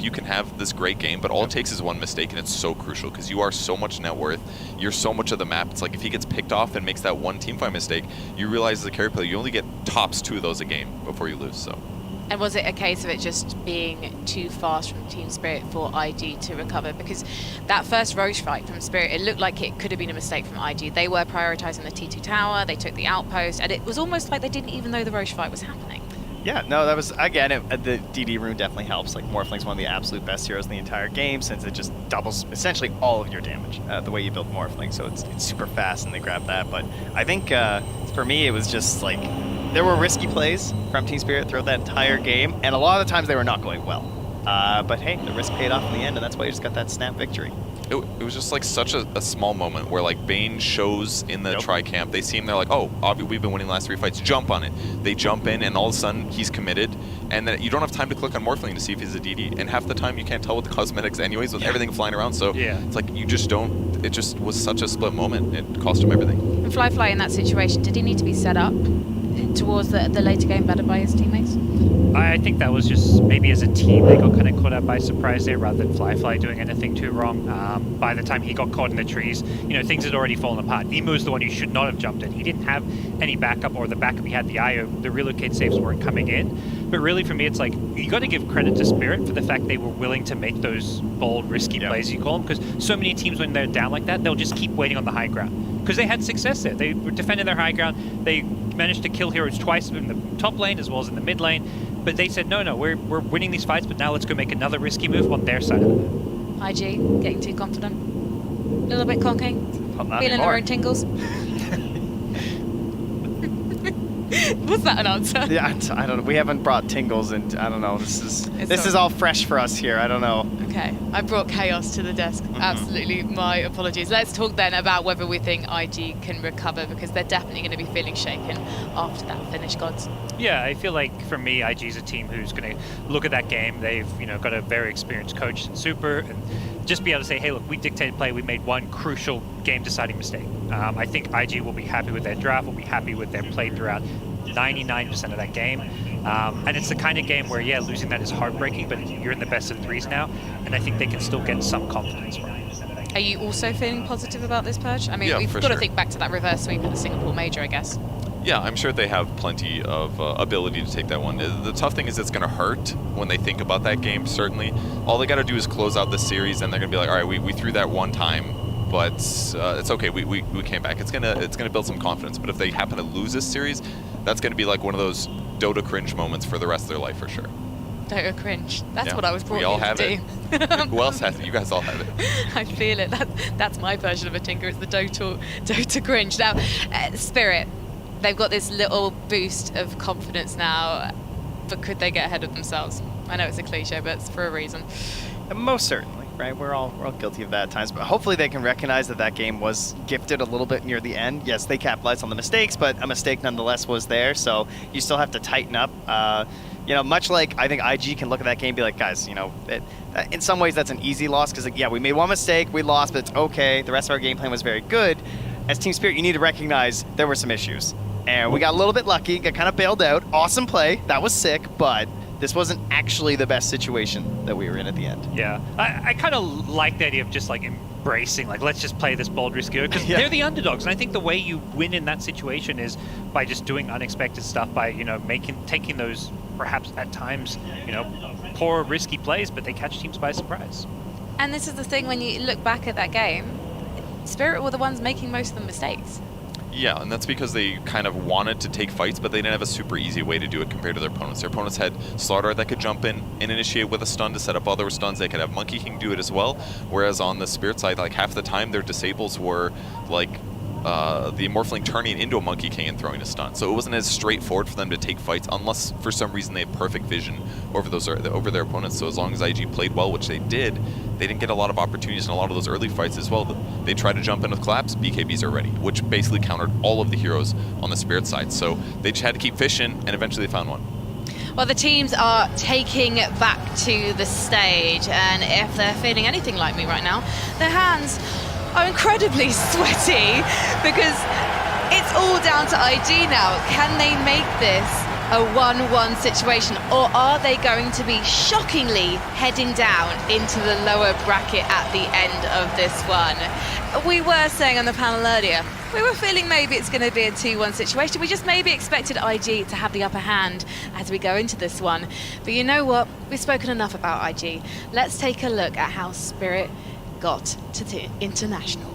you can have this great game, but all it takes is one mistake, and it's so crucial because you are so much net worth. You're so much of the map. It's like if he gets picked off and makes that one teamfight mistake, you realize as a carry player, you only get tops 2 of those a game before you lose. So. And was it a case of it just being too fast from Team Spirit for IG to recover? Because that first Roche fight from Spirit, it looked like it could have been a mistake from IG. They were prioritizing the T2 tower, they took the outpost, and it was almost like they didn't even know the Roche fight was happening. Yeah, no, that was, again, the DD rune definitely helps. Like, Morphling's one of the absolute best heroes in the entire game since it just doubles essentially all of your damage, the way you build Morphling. So it's super fast and they grab that. But I think for me, it was just like, there were risky plays from Team Spirit throughout that entire game, and a lot of the times they were not going well. But hey, the risk paid off in the end, and that's why you just got that snap victory. It was just like such a small moment where like Bane shows in the tri-camp. They see him, they're like, oh, obviously we've been winning the last 3 fights, jump on it. They jump in and all of a sudden he's committed, and then you don't have time to click on Morphling to see if he's a DD, and half the time you can't tell with the cosmetics anyways with everything flying around, so it's like you just don't, it just was such a split moment. It cost him everything. And Fly in that situation, did he need to be set up towards the later game better by his teammates? I think that was just maybe as a team they got kind of caught out by surprise there rather than Fly doing anything too wrong. By the time he got caught in the trees, you know, things had already fallen apart. Nemo was the one who should not have jumped in. He didn't have any backup, or the backup he had, the IO, the relocate saves weren't coming in. But really for me it's like, you got to give credit to Spirit for the fact they were willing to make those bold, risky plays, you call them, because so many teams when they're down like that, they'll just keep waiting on the high ground. Because they had success there. They were defending their high ground. They managed to kill heroes twice in the top lane as well as in the mid lane. But they said, no, we're winning these fights, but now let's go make another risky move on their side of it. IG, getting too confident. A little bit cocky. Feeling their own tingles. Was that an answer? Yeah, I don't know. We haven't brought tingles, and I don't know. This is all fresh for us here. I don't know. Okay, I brought chaos to the desk. Absolutely, my apologies. Let's talk then about whether we think IG can recover, because they're definitely going to be feeling shaken after that finish, Gods. Yeah, I feel like for me, IG is a team who's going to look at that game. They've got a very experienced coach in Super, and just be able to say, hey, look, we dictated play. We made one crucial game-deciding mistake. I think IG will be happy with their draft. Will be happy with their play throughout 99% of that game. And it's the kind of game where, losing that is heartbreaking, but you're in the best of threes now, and I think they can still get some confidence from it. Are you also feeling positive about this purge? I mean, we've got to think back to that reverse sweep at the Singapore Major, I guess. Yeah, I'm sure they have plenty of ability to take that one. The tough thing is it's going to hurt when they think about that game, certainly. All they got to do is close out the series, and they're going to be like, all right, we threw that one time, but it's okay, we came back. It's gonna build some confidence, but if they happen to lose this series, that's going to be like one of those Dota cringe moments for the rest of their life, for sure. Dota cringe. That's what I was brought we all here have to it. do. Who else has it? You guys all have it. I feel it. That's my version of a tinker. It's the Dota cringe. Now, Spirit, they've got this little boost of confidence now, but could they get ahead of themselves? I know it's a cliche, but it's for a reason. Most certainly. Right, we're all guilty of that at times, but hopefully they can recognize that game was gifted a little bit near the end. Yes, they capitalized on the mistakes, but a mistake nonetheless was there, so you still have to tighten up. Much like I think IG can look at that game and be like, guys, in some ways that's an easy loss, because we made one mistake, we lost, but it's okay. The rest of our game plan was very good. As Team Spirit, you need to recognize there were some issues, and we got a little bit lucky, got kind of bailed out. Awesome play, that was sick, but this wasn't actually the best situation that we were in at the end. Yeah, I kind of like the idea of just like embracing, like, let's just play this bold, risky, because they're the underdogs, and I think the way you win in that situation is by just doing unexpected stuff, by taking those perhaps at times poor, risky plays, but they catch teams by surprise. And this is the thing, when you look back at that game, Spirit were the ones making most of the mistakes. Yeah, and that's because they kind of wanted to take fights, but they didn't have a super easy way to do it compared to their opponents. Their opponents had Slaughter that could jump in and initiate with a stun to set up other stuns. They could have Monkey King do it as well, whereas on the Spirit side, like half the time their disables were like the Morphling turning into a Monkey King and throwing a stun. So it wasn't as straightforward for them to take fights unless for some reason they had perfect vision over their opponents. So as long as IG played well, which they did, they didn't get a lot of opportunities in a lot of those early fights as well. They tried to jump in with collapse, BKBs are ready, which basically countered all of the heroes on the Spirit side. So they just had to keep fishing, and eventually they found one. Well, the teams are taking back to the stage, and if they're feeling anything like me right now, their hands are incredibly sweaty, because it's all down to IG now. Can they make this a 1-1 situation, or are they going to be shockingly heading down into the lower bracket at the end of this one? We were saying on the panel earlier, we were feeling maybe it's going to be a 2-1 situation. We just maybe expected IG to have the upper hand as we go into this one. But you know what? We've spoken enough about IG. Let's take a look at how Spirit got to the international.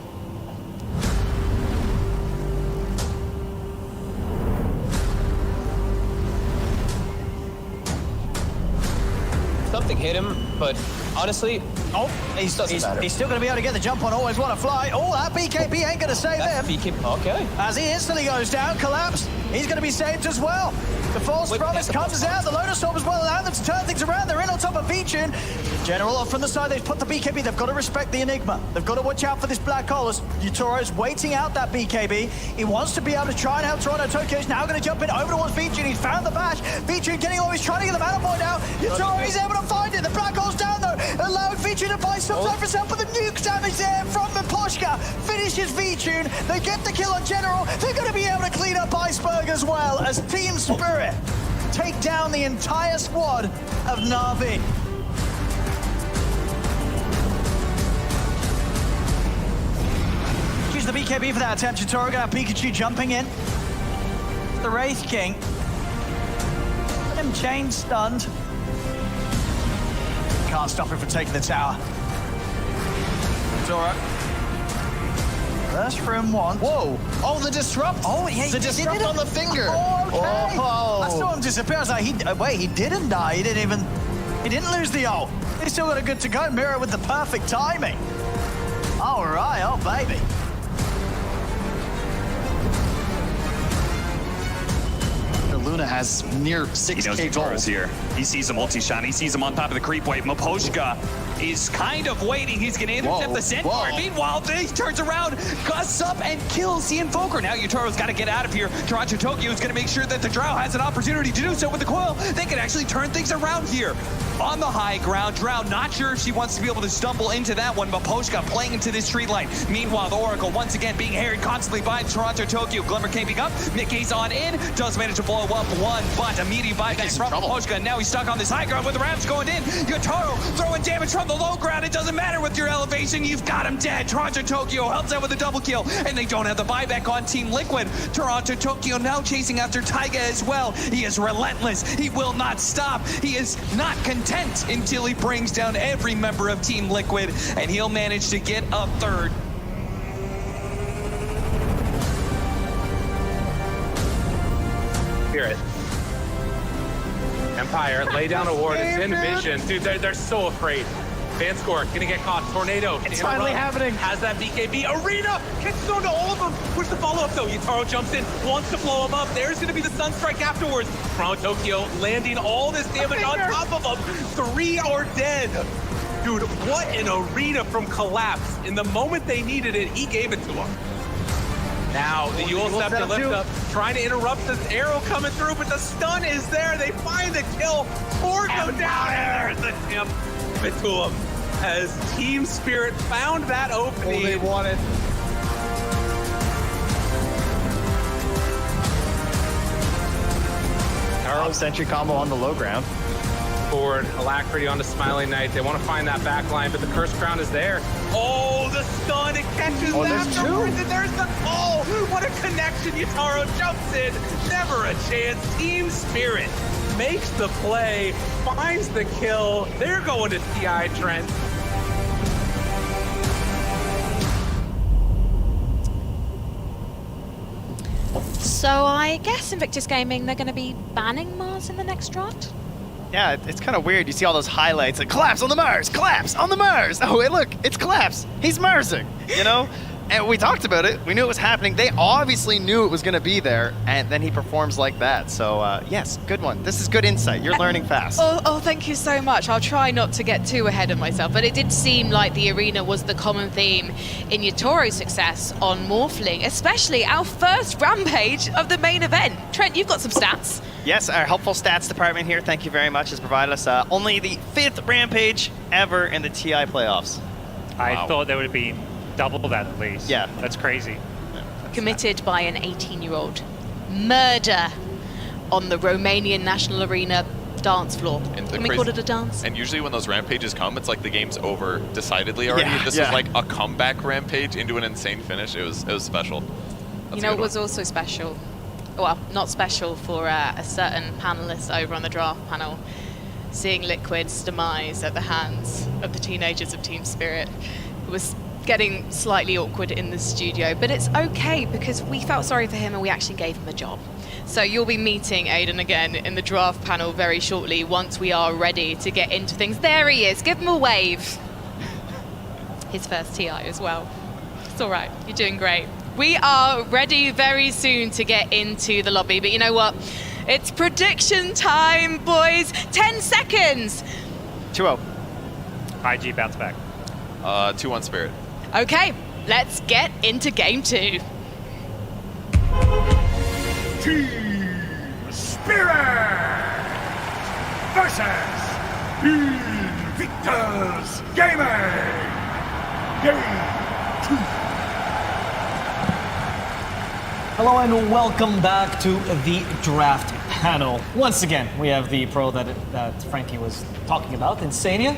Something hit him, but honestly, He's still going to be able to get the jump on Always Want to Fly. Oh, that BKB ain't going to save him. okay. As he instantly goes down, collapsed, he's going to be saved as well. The false promise comes out, the Lotus Storm as well allow them to turn things around. They're in on top of Vichun. General off from the side, they've put the BKB. They've got to respect the Enigma. They've got to watch out for this black hole as Yutoro's waiting out that BKB. He wants to be able to try and help Toronto. Tokyo's now going to jump in over towards Vichun. He's found the bash. Vichun getting always trying to get the mana point out. Yutoro is able to find it. The black hole's down though, allowing Vichun to buy some time for himself, but the nuke damage there from Miposhka finishes Vichun. They get the kill on General. They're going to be able to clean up Iceberg as well as Team Spirit take down the entire squad of Na'Vi. Use the BKB for that attempt. Yutoro got Pikachu jumping in. The Wraith King. Got him chain stunned. Can't stop him from taking the tower. Yutoro. First from one. Whoa! Oh, the disrupt! Oh, yeah, the disrupt on the finger. Oh, okay. Oh. I saw him disappear. I was like, wait, he didn't die. He didn't lose the ult. He's still got a good to go. Mirror with the perfect timing. All right, oh baby. Luna has near 6k gold here. He sees a multi-shot. He sees him on top of the creep wave. Miposhka is kind of waiting. He's going to intercept the Centaur. Meanwhile, he turns around, gusts up, and kills the Invoker. Now Yutoro's got to get out of here. Toronto Tokyo is going to make sure that the Drow has an opportunity to do so with the coil. They can actually turn things around here. On the high ground, Drow not sure if she wants to be able to stumble into that one. Miposhka playing into this tree line. Meanwhile, the Oracle once again being harried constantly by Toronto Tokyo. Glimmer camping up. Mickey's on in. Does manage to blow up one, but immediate buyback from Miposhka. Now he's stuck on this high ground with the Rams going in. Yutoro throwing damage from the low ground. It doesn't matter with your elevation. You've got him dead. Toronto Tokyo helps out with a double kill, and they don't have the buyback on Team Liquid. Toronto Tokyo now chasing after Taiga as well. He is relentless. He will not stop. He is not content until he brings down every member of Team Liquid, and he'll manage to get a third. Spirit. Empire, lay down a ward. It's in vision. Dude, they're so afraid. Vanscore gonna get caught. Tornado. It's finally happening. Has that BKB. Arena gets thrown to all of them. Where's the follow-up though? Yutaro jumps in, wants to blow him up. There's gonna be the Sunstrike afterwards. From Tokyo landing all this damage on top of them. 3 are dead. Dude, what an arena from Collapse. In the moment they needed it, he gave it to them. Now, the Yule Scepter lifts up, trying to interrupt this arrow coming through, but the stun is there. They find the kill. 4 go down, and there's the champ. It to him as Team Spirit found that opening. They wanted. Arrow sentry combo on the low ground. Forward, Alacrity on the Smiling Knight. They want to find that back line, but the Curse Crown is there. Oh, the stun, it catches afterwards, and there's the call. What a connection. Yutaro jumps in. Never a chance. Team Spirit makes the play, finds the kill. They're going to TI Trent. So I guess Invictus Gaming, they're going to be banning Mars in the next draft? Yeah, it's kind of weird. You see all those highlights, like collapse on the Mars, collapse on the Mars. Oh, hey, look, it's collapse. He's Marsing, you know? And we talked about it. We knew it was happening. They obviously knew it was going to be there, and then he performs like that. So, yes, good one. This is good insight. You're learning fast. Oh, thank you so much. I'll try not to get too ahead of myself, but it did seem like the arena was the common theme in Yutoro's success on Morphling, especially our first rampage of the main event. Trent, you've got some stats. Yes, our helpful stats department here, thank you very much, has provided us only the 5th rampage ever in the TI playoffs. I thought there would be double that at least. Yeah. That's crazy. Committed by an 18-year-old. Murder. on the Romanian National Arena dance floor. And Can we call it a dance? And usually when those rampages come, it's like the game's over decidedly already. Yeah, This yeah. was like a comeback rampage into an insane finish. It was special. That's You a know, good it was one. also special. Well, not special for a certain panelist over on the draft panel, seeing Liquid's demise at the hands of the teenagers of Team Spirit. It was getting slightly awkward in the studio, but it's okay because we felt sorry for him and we actually gave him a job. So you'll be meeting Aiden again in the draft panel very shortly once we are ready to get into things. There he is. Give him a wave. His first TI as well. It's all right. You're doing great. We are ready very soon to get into the lobby, but you know what? It's prediction time, boys. 10 seconds. 2-0. IG bounce back. 2-1 Spirit. Okay, let's get into game 2. Team Spirit versus Invictus Gaming. Game 2. Hello and welcome back to the draft panel. Once again, we have the pro that Frankie was talking about, Insania,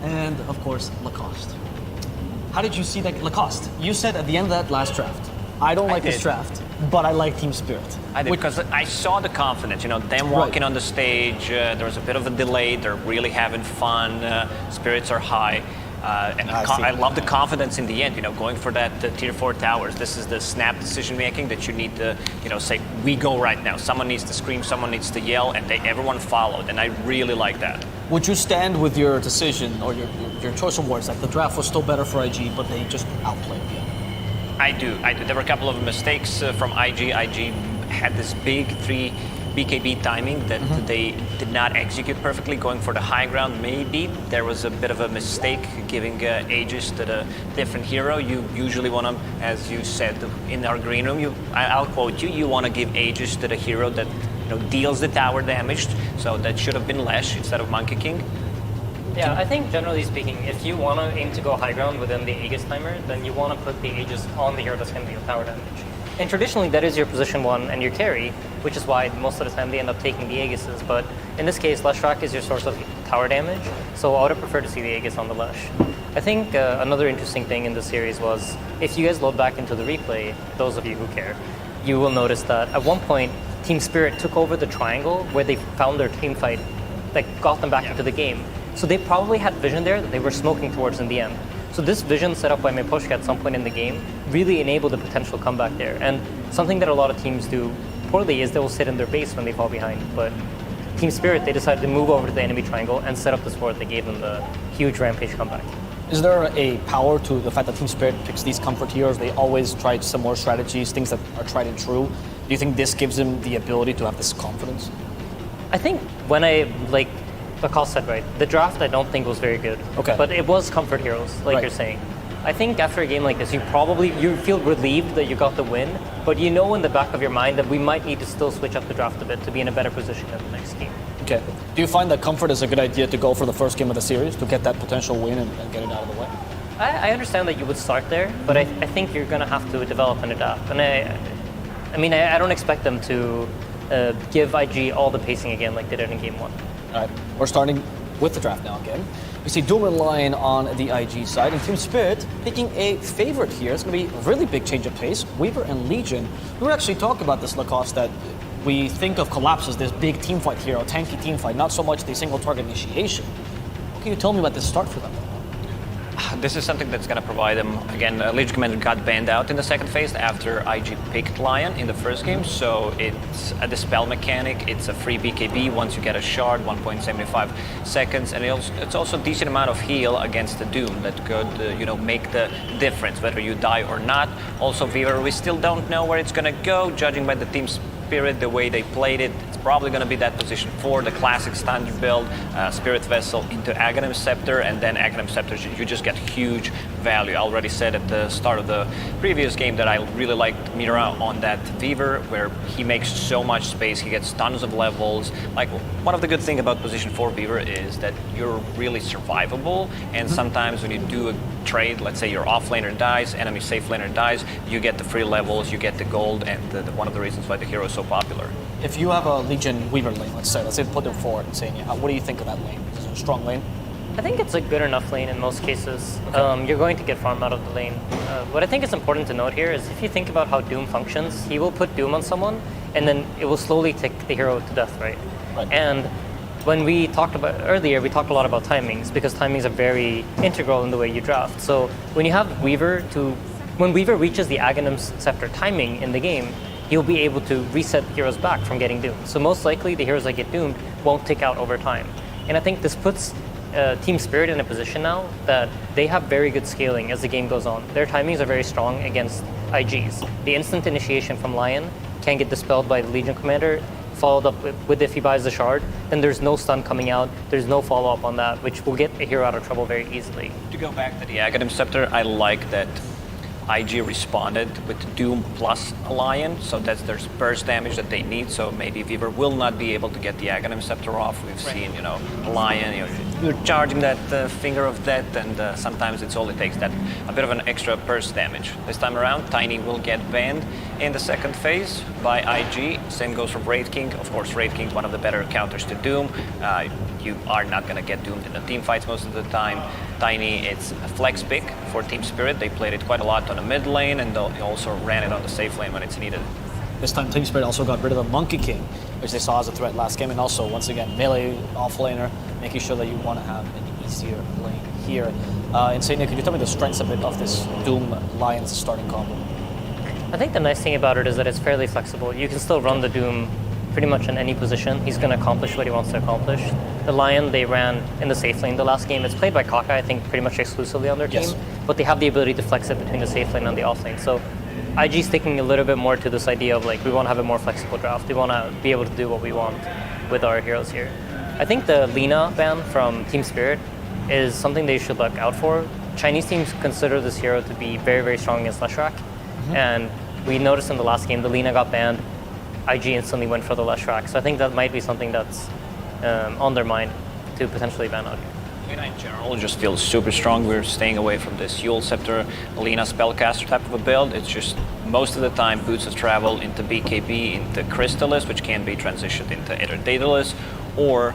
and of course, Lacoste. How did you see that, Lacoste? You said at the end of that last draft, I don't like this did. draft, but I like Team Spirit. I did, because I saw the confidence, them walking on the stage, there was a bit of a delay, they're really having fun, spirits are high. And I love the confidence in the end, going for that tier 4 towers. This is the snap decision making that you need to, say, we go right now. Someone needs to scream, someone needs to yell, and everyone followed, and I really like that. Would you stand with your decision or your choice of words that the draft was still better for IG, but they just outplayed you? I do. There were a couple of mistakes from IG. IG had this big 3 BKB timing that they did not execute perfectly, going for the high ground. Maybe there was a bit of a mistake giving Aegis to the different hero. You usually want to, as you said in our green room, I'll quote you, you want to give Aegis to the hero that deals the tower damage. So that should have been Lash instead of Monkey King. Yeah, I think generally speaking, if you want to aim to go high ground within the Aegis timer, then you want to put the Aegis on the hero that's going to deal tower damage. And traditionally, that is your position 1 and your carry, which is why most of the time they end up taking the Aegises. But in this case, Leshrac is your source of tower damage, so I would have preferred to see the Aegis on the Lesh. I think another interesting thing in this series was, if you guys load back into the replay, those of you who care, you will notice that at one point, Team Spirit took over the triangle where they found their team fight that got them back into the game. So they probably had vision there that they were smoking towards in the end. So this vision set up by Miposhka at some point in the game really enabled a potential comeback there. And something that a lot of teams do poorly is they will sit in their base when they fall behind. But Team Spirit, they decided to move over to the enemy triangle and set up this ward that gave them the huge rampage comeback. Is there a power to the fact that Team Spirit picks these comfort heroes? They always try similar strategies, things that are tried and true. Do you think this gives them the ability to have this confidence? I think when Lacoste said right, the draft I don't think was very good. Okay. But it was comfort heroes, like you're saying. I think after a game like this, you feel relieved that you got the win, but you know in the back of your mind that we might need to still switch up the draft a bit to be in a better position in the next game. Okay. Do you find that comfort is a good idea to go for the first game of the series to get that potential win and get it out of the way? I understand that you would start there, but I think you're going to have to develop and adapt. And I don't expect them to give IG all the pacing again like they did in game 1. All right, we're starting with the draft now again. We see Doom and Lion on the IG side, and Team Spirit picking a favorite here. It's going to be a really big change of pace. Weaver and Legion. We would actually talk about this, Lacoste, that we think of Collapse as this big team fight hero, tanky team fight, not so much the single target initiation. What can you tell me about this start for them? This is something that's going to provide them, again, Legion Commander got banned out in the second phase after IG picked Lion in the first game, so it's a dispel mechanic, it's a free BKB once you get a shard, 1.75 seconds, and it's also a decent amount of heal against the Doom that could, make the difference, whether you die or not. Also, Weaver, we still don't know where it's going to go, judging by the team spirit, the way they played it. It's probably going to be that position 4, the classic standard build, Spirit Vessel into Aghanim Scepter, and then Aghanim Scepter, you just get huge value. I already said at the start of the previous game that I really liked Mira on that Weaver, where he makes so much space, he gets tons of levels. Like, one of the good things about position 4 Weaver is that you're really survivable, and sometimes when you do a trade, let's say your off laner dies, enemy safe laner dies, you get the free levels, you get the gold, and one of the reasons why the hero is so popular. if you have a Legion Weaver lane, let's say put them forward and saying, what do you think of that lane? Is it a strong lane? I think it's a good enough lane in most cases. You're going to get farm out of the lane. What I think is important to note here is if you think about how Doom functions, he will put Doom on someone, and then it will slowly take the hero to death, right? And when we talked about earlier, we talked a lot about timings, because timings are very integral in the way you draft. So when you have when Weaver reaches the Aghanim's Scepter timing in the game, he'll be able to reset the heroes back from getting doomed. So most likely the heroes that get doomed won't tick out over time. And I think this puts Team Spirit in a position now that they have very good scaling as the game goes on. Their timings are very strong against IGs. The instant initiation from Lion can get dispelled by the Legion Commander, followed up with if he buys the shard, then there's no stun coming out, there's no follow-up on that, which will get a hero out of trouble very easily. To go back to the Aghanim Scepter, I like that IG responded with Doom plus a Lion, so that's their burst damage that they need. So maybe Weaver will not be able to get the Aghanim Scepter off. We've seen, a Lion, you're charging that Finger of Death, and sometimes it's all it takes, that a bit of an extra burst damage. This time around, Tiny will get banned in the second phase by IG. Same goes for Wraith King. Of course, Wraith King, one of the better counters to Doom. You are not going to get doomed in the team fights most of the time. Tiny, it's a flex pick for Team Spirit. They played it quite a lot on the mid lane, and they also ran it on the safe lane when it's needed. This time Team Spirit also got rid of the Monkey King, which they saw as a threat last game, and also, once again, melee offlaner, making sure that you want to have an easier lane here. Insania, could you tell me the strengths a bit of this Doom Lions starting combo? I think the nice thing about it is that it's fairly flexible. You can still run the Doom pretty much in any position. He's going to accomplish what he wants to accomplish. The Lion, they ran in the safe lane the last game. It's played by Kaka, I think, pretty much exclusively on their team, but they have the ability to flex it between the safe lane and the off lane. So IG's sticking a little bit more to this idea of we want to have a more flexible draft. We want to be able to do what we want with our heroes here. I think the Lina ban from Team Spirit is something they should look out for. Chinese teams consider this hero to be very, very strong against Leshrac, and we noticed in the last game the Lina got banned. IG instantly went for the Leshrac, so I think that might be something that's on their mind to potentially ban out here. Lina in general just feels super strong. We're staying away from this Yule Scepter, Lina Spellcaster type of a build. It's just most of the time Boots of Travel into BKB, into Crystallis, which can be transitioned into either Daedalus, or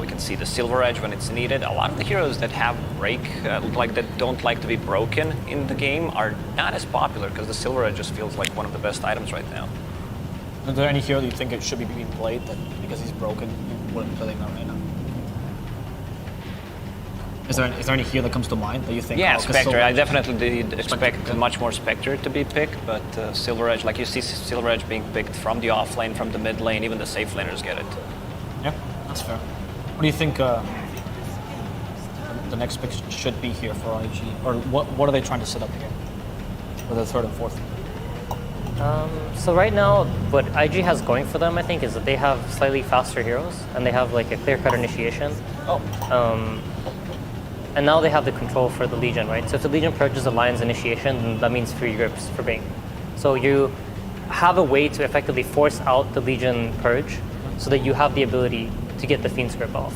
we can see the Silver Edge when it's needed. A lot of the heroes that have Break, that don't like to be broken in the game, are not as popular because the Silver Edge just feels like one of the best items right now. Is there any hero that you think it should be being played that because he's broken, you wouldn't play him right now? Is there any hero that comes to mind that you think? Yeah, Spectre. I definitely did expect much more Spectre to be picked, but Silver Edge, like you see Silver Edge being picked from the off lane, from the mid lane, even the safe laners get it. Yeah, that's fair. What do you think the next pick should be here for IG? Or what are they trying to set up here for the third and fourth? So right now, what IG has going for them, I think, is that they have slightly faster heroes, and they have a clear-cut initiation. And now they have the control for the Legion, right? So if the Legion purges the Lion's initiation, then that means free grips for Bane. So you have a way to effectively force out the Legion purge, so that you have the ability to get the Fiend's grip off.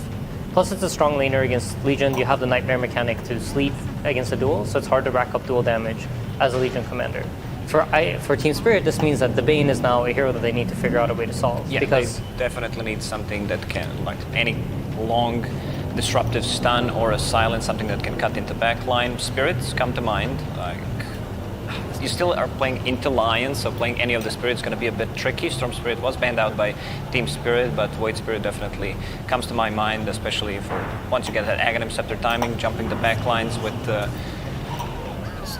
Plus, it's a strong laner against Legion. You have the Nightmare mechanic to sleep against a duel, so it's hard to rack up duel damage as a Legion commander. For Team Spirit, this means that the Bane is now a hero that they need to figure out a way to solve. Yeah, because definitely needs something that can, any long disruptive stun or a silence, something that can cut into backline. Spirits come to mind. You still are playing into Lions, so playing any of the Spirits is going to be a bit tricky. Storm Spirit was banned out by Team Spirit, but Void Spirit definitely comes to my mind, especially for once you get that Aghanim Scepter timing, jumping the backlines with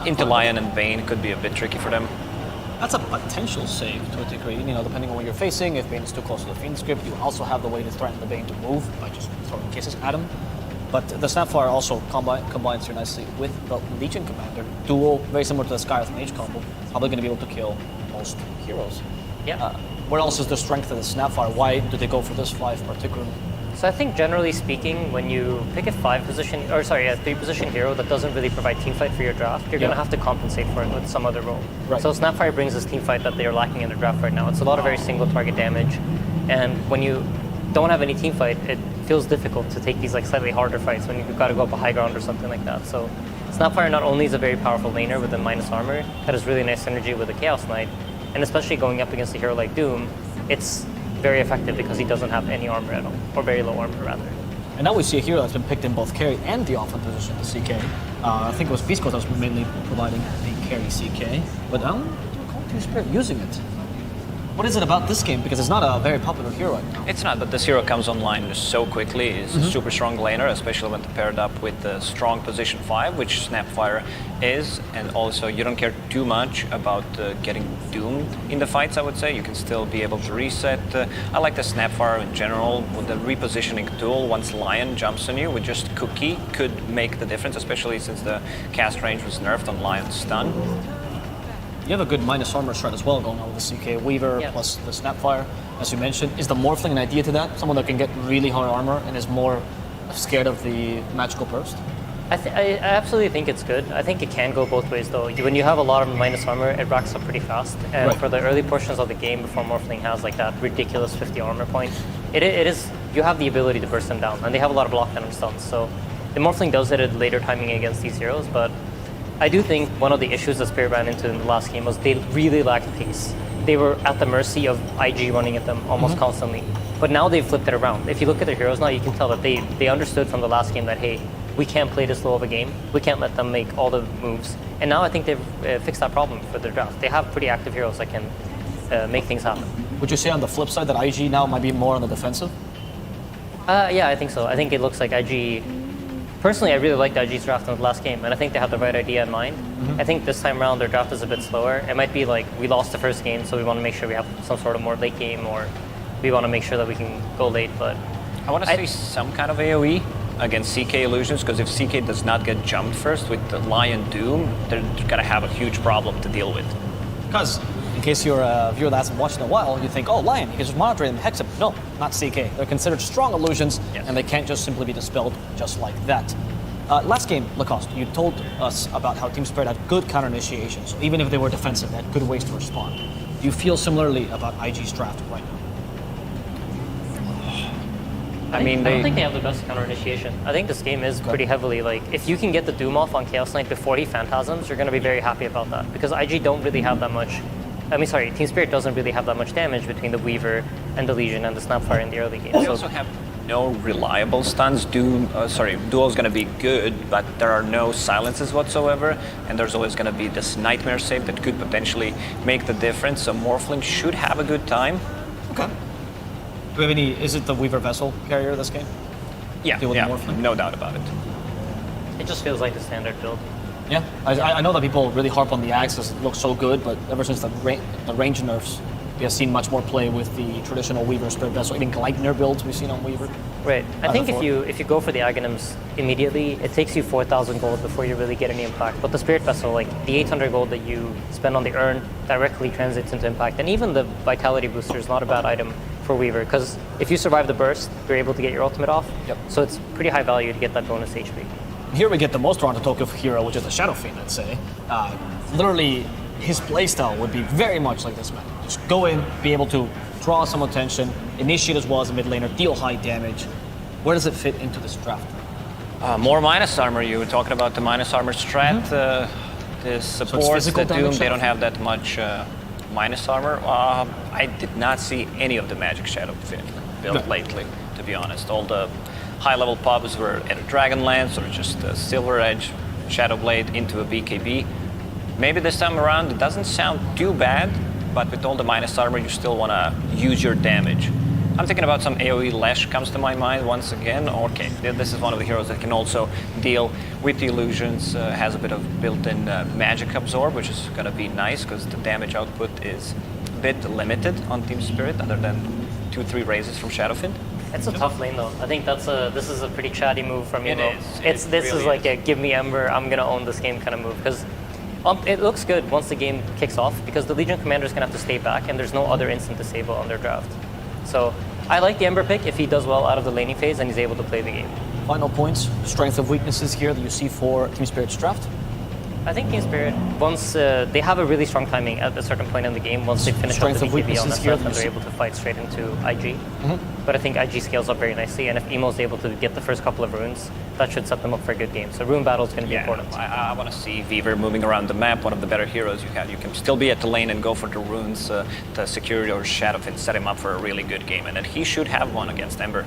into Lion and Bane could be a bit tricky for them. That's a potential save to a degree, depending on what you're facing. If Bane is too close to the Fiend script, you also have the way to threaten the Bane to move by just throwing kisses at him. But the Snapfire also combines here nicely with the Legion Commander. Duel, very similar to the Skyreth Mage combo. Probably going to be able to kill most heroes. Yeah. Where else is the strength of the Snapfire? Why do they go for this 5 particularly? So I think generally speaking, when you pick a 3 position hero that doesn't really provide teamfight for your draft, you're going to have to compensate for it with some other role. Right. So Snapfire brings this teamfight that they are lacking in their draft right now. It's a lot of very single target damage, and when you don't have any teamfight, it feels difficult to take these slightly harder fights when you've got to go up a high ground or something like that. So Snapfire not only is a very powerful laner with a minus armor that has really nice synergy with the Chaos Knight, and especially going up against a hero like Doom, it's very effective because he doesn't have any armor at all, or very low armor rather. And now we see a hero that's been picked in both carry and the offense position, the CK. I think it was Beast Coast that was mainly providing the carry CK, but I don't recall Team Spirit using it. What is it about this game? Because it's not a very popular hero right now. It's not, but this hero comes online so quickly. He's a super strong laner, especially when paired up with the strong position 5, which Snapfire is. And also, you don't care too much about getting doomed in the fights, I would say. You can still be able to reset. I like the Snapfire in general. With the repositioning tool, once Lion jumps on you with just Cookie, could make the difference, especially since the cast range was nerfed on Lion's stun. You have a good minus armor strat as well going on with the CK Weaver plus the Snapfire, as you mentioned. Is the Morphling an idea to that? Someone that can get really hard armor and is more scared of the magical burst? I absolutely think it's good. I think it can go both ways though. When you have a lot of minus armor, it racks up pretty fast. And for the early portions of the game before Morphling has like that ridiculous 50 armor point, it is you have the ability to burst them down, and they have a lot of block and stuns. So the Morphling does it at later timing against these heroes, but I do think one of the issues that Spirit ran into in the last game was they really lacked pace. They were at the mercy of IG running at them almost constantly. But now they've flipped it around. If you look at their heroes now, you can tell that they understood from the last game that, hey, we can't play this low of a game. We can't let them make all the moves. And now I think they've fixed that problem for their draft. They have pretty active heroes that can make things happen. Would you say on the flip side that IG now might be more on the defensive? Yeah, I think so. I think it looks like IG... Personally, I really liked IG's draft in the last game, and I think they have the right idea in mind. I think this time around their draft is a bit slower. It might be like we lost the first game, so we want to make sure we have some sort of more late game, or we want to make sure that we can go late. But I want to see some kind of AoE against CK Illusions, because if CK does not get jumped first with the Lion Doom, they're going to have a huge problem to deal with. Because in case you're a viewer that hasn't watched in a while, you think, oh, Lion, he can just monitor them, hex him. No, not CK. They're considered strong illusions, and they can't just simply be dispelled just like that. Last game, Lacoste, you told us about how Team Spirit had good counter initiations. So even if they were defensive, they had good ways to respond. Do you feel similarly about IG's draft right now? I don't think they have the best counter initiation. I think this game is pretty heavily like, if you can get the Doom off on Chaos Knight before he Phantasms, you're going to be very happy about that. Because IG don't really have that much... Team Spirit doesn't really have that much damage between the Weaver and the Legion and the Snapfire in the early game. They also have no reliable stuns. Duel is going to be good, but there are no silences whatsoever, and there's always going to be this Nightmare save that could potentially make the difference. So Morphling should have a good time. Okay. Do we have any? Is it the Weaver Vessel carrier this game? Yeah, no doubt about it. It just feels like the standard build. Yeah, I know that people really harp on the Axe because it looks so good, but ever since the range nerfs, we have seen much more play with the traditional Weaver Spirit Vessel, even Gleipnir builds we've seen on Weaver. Right. I think if you go for the Aghanims immediately, it takes you 4,000 gold before you really get any impact. But the Spirit Vessel, like the 800 gold that you spend on the urn, directly translates into impact. And even the Vitality Booster is not a bad item for Weaver, because if you survive the burst, you're able to get your ultimate off. Yep. So it's pretty high value to get that bonus HP. Here we get the most Toronto Tokyo hero, which is the Shadow Fiend, let's say. Literally, his playstyle would be very much like this man. Just go in, be able to draw some attention, initiate as well as a mid laner, deal high damage. Where does it fit into this draft? More minus armor. You were talking about the minus armor strat. The supports, the Doom, they don't have that much minus armor. I did not see any of the Magic Shadow Fiend built lately, to be honest. All the high-level pubs were at a Dragonlance or just a Silver Edge Shadow Blade into a BKB. Maybe this time around it doesn't sound too bad, but with all the minus armor you still want to use your damage. I'm thinking about some AoE Lash comes to my mind once again. Okay, this is one of the heroes that can also deal with the illusions, has a bit of built-in magic absorb, which is going to be nice because the damage output is a bit limited on Team Spirit other than 2-3 raises from Shadowfiend. It's a tough lane though. I think this is a pretty chatty move from Emo. This is like a give me Ember, I'm gonna own this game kind of move, because it looks good once the game kicks off, because the Legion Commander is gonna have to stay back and there's no other instant disable on their draft. So I like the Ember pick if he does well out of the laning phase and he's able to play the game. Final points, strengths and weaknesses here that you see for Team Spirit's draft? I think Team Spirit, once they have a really strong timing at a certain point in the game, once they finish up the BKB on SF, and they're able to fight straight into IG. But I think IG scales up very nicely, and if Emo's able to get the first couple of runes, that should set them up for a good game. So rune battle is going to be important. I want to see Weaver moving around the map, one of the better heroes you have. You can still be at the lane and go for the runes, to secure your shadow and set him up for a really good game, and then he should have one against Ember.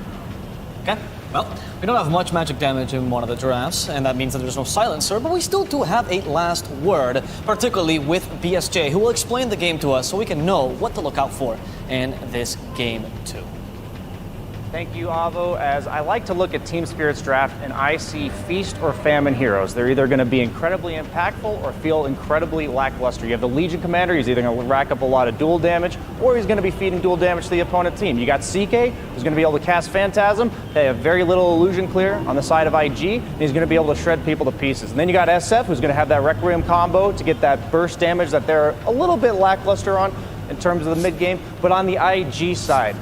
Okay, well, we don't have much magic damage in one of the drafts, and that means that there's no silencer, but we still do have a last word, particularly with BSJ, who will explain the game to us so we can know what to look out for in this game too. Thank you, Avo. As I like to look at Team Spirit's draft, and I see feast or famine heroes. They're either going to be incredibly impactful or feel incredibly lackluster. You have the Legion Commander, he's either going to rack up a lot of dual damage, or he's going to be feeding dual damage to the opponent team. You got CK, who's going to be able to cast Phantasm. They have very little illusion clear on the side of IG, and he's going to be able to shred people to pieces. And then you got SF, who's going to have that Requiem combo to get that burst damage that they're a little bit lackluster on in terms of the mid game. But on the IG side,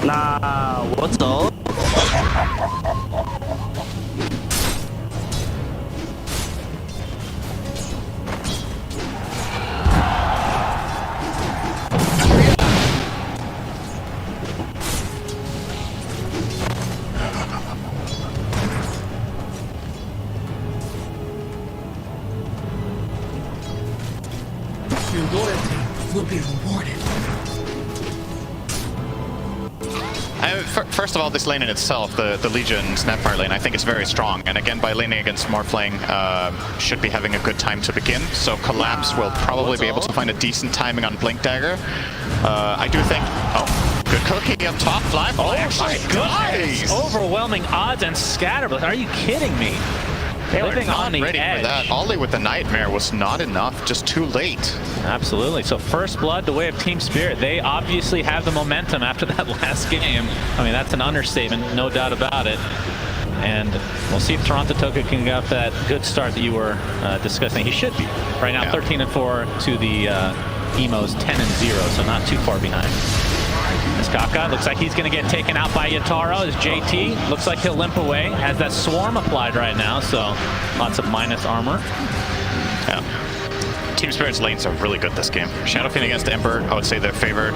Nah, what's up? Your loyalty will be rewarded. First of all, this lane in itself, the Legion Snapfire lane, I think is very strong. And again, by laning against Morphling, should be having a good time to begin. So Collapse will probably be able to find a decent timing on Blink Dagger. I do think... Oh, good cookie up top. Fly. Oh my goodness! Overwhelming odds and Scatterblast. Are you kidding me? They were Living not on the ready edge. for that. Ollie with the Nightmare was not enough, just too late. Absolutely. So first blood the way of Team Spirit. They obviously have the momentum after that last game. I mean, that's an understatement, no doubt about it. And we'll see if Toronto Tokyo can get off that good start that you were discussing. He should be. Right now, 13-4 to the Emo's 10-0, so not too far behind. As Kaka looks like he's going to get taken out by Yataro. As JT looks like he'll limp away. Has that swarm applied right now, so lots of minus armor. Yeah. Team Spirit's lanes are really good this game. Shadowfiend against Ember, I would say they're favored.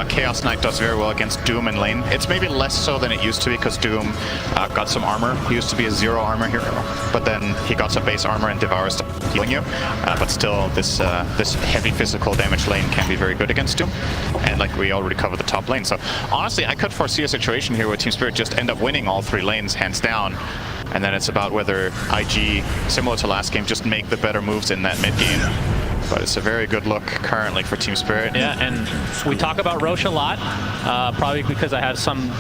Chaos Knight does very well against Doom in lane. It's maybe less so than it used to be because Doom got some armor. He used to be a 0 armor hero, but then he got some base armor and Devour stuff healing you. But still, this heavy physical damage lane can be very good against Doom. And like we already covered the top lane. So honestly, I could foresee a situation here where Team Spirit just end up winning all 3 lanes hands down. And then it's about whether IG, similar to last game, just make the better moves in that mid game. But it's a very good look currently for Team Spirit. Yeah, and we talk about Roche a lot, probably because I have some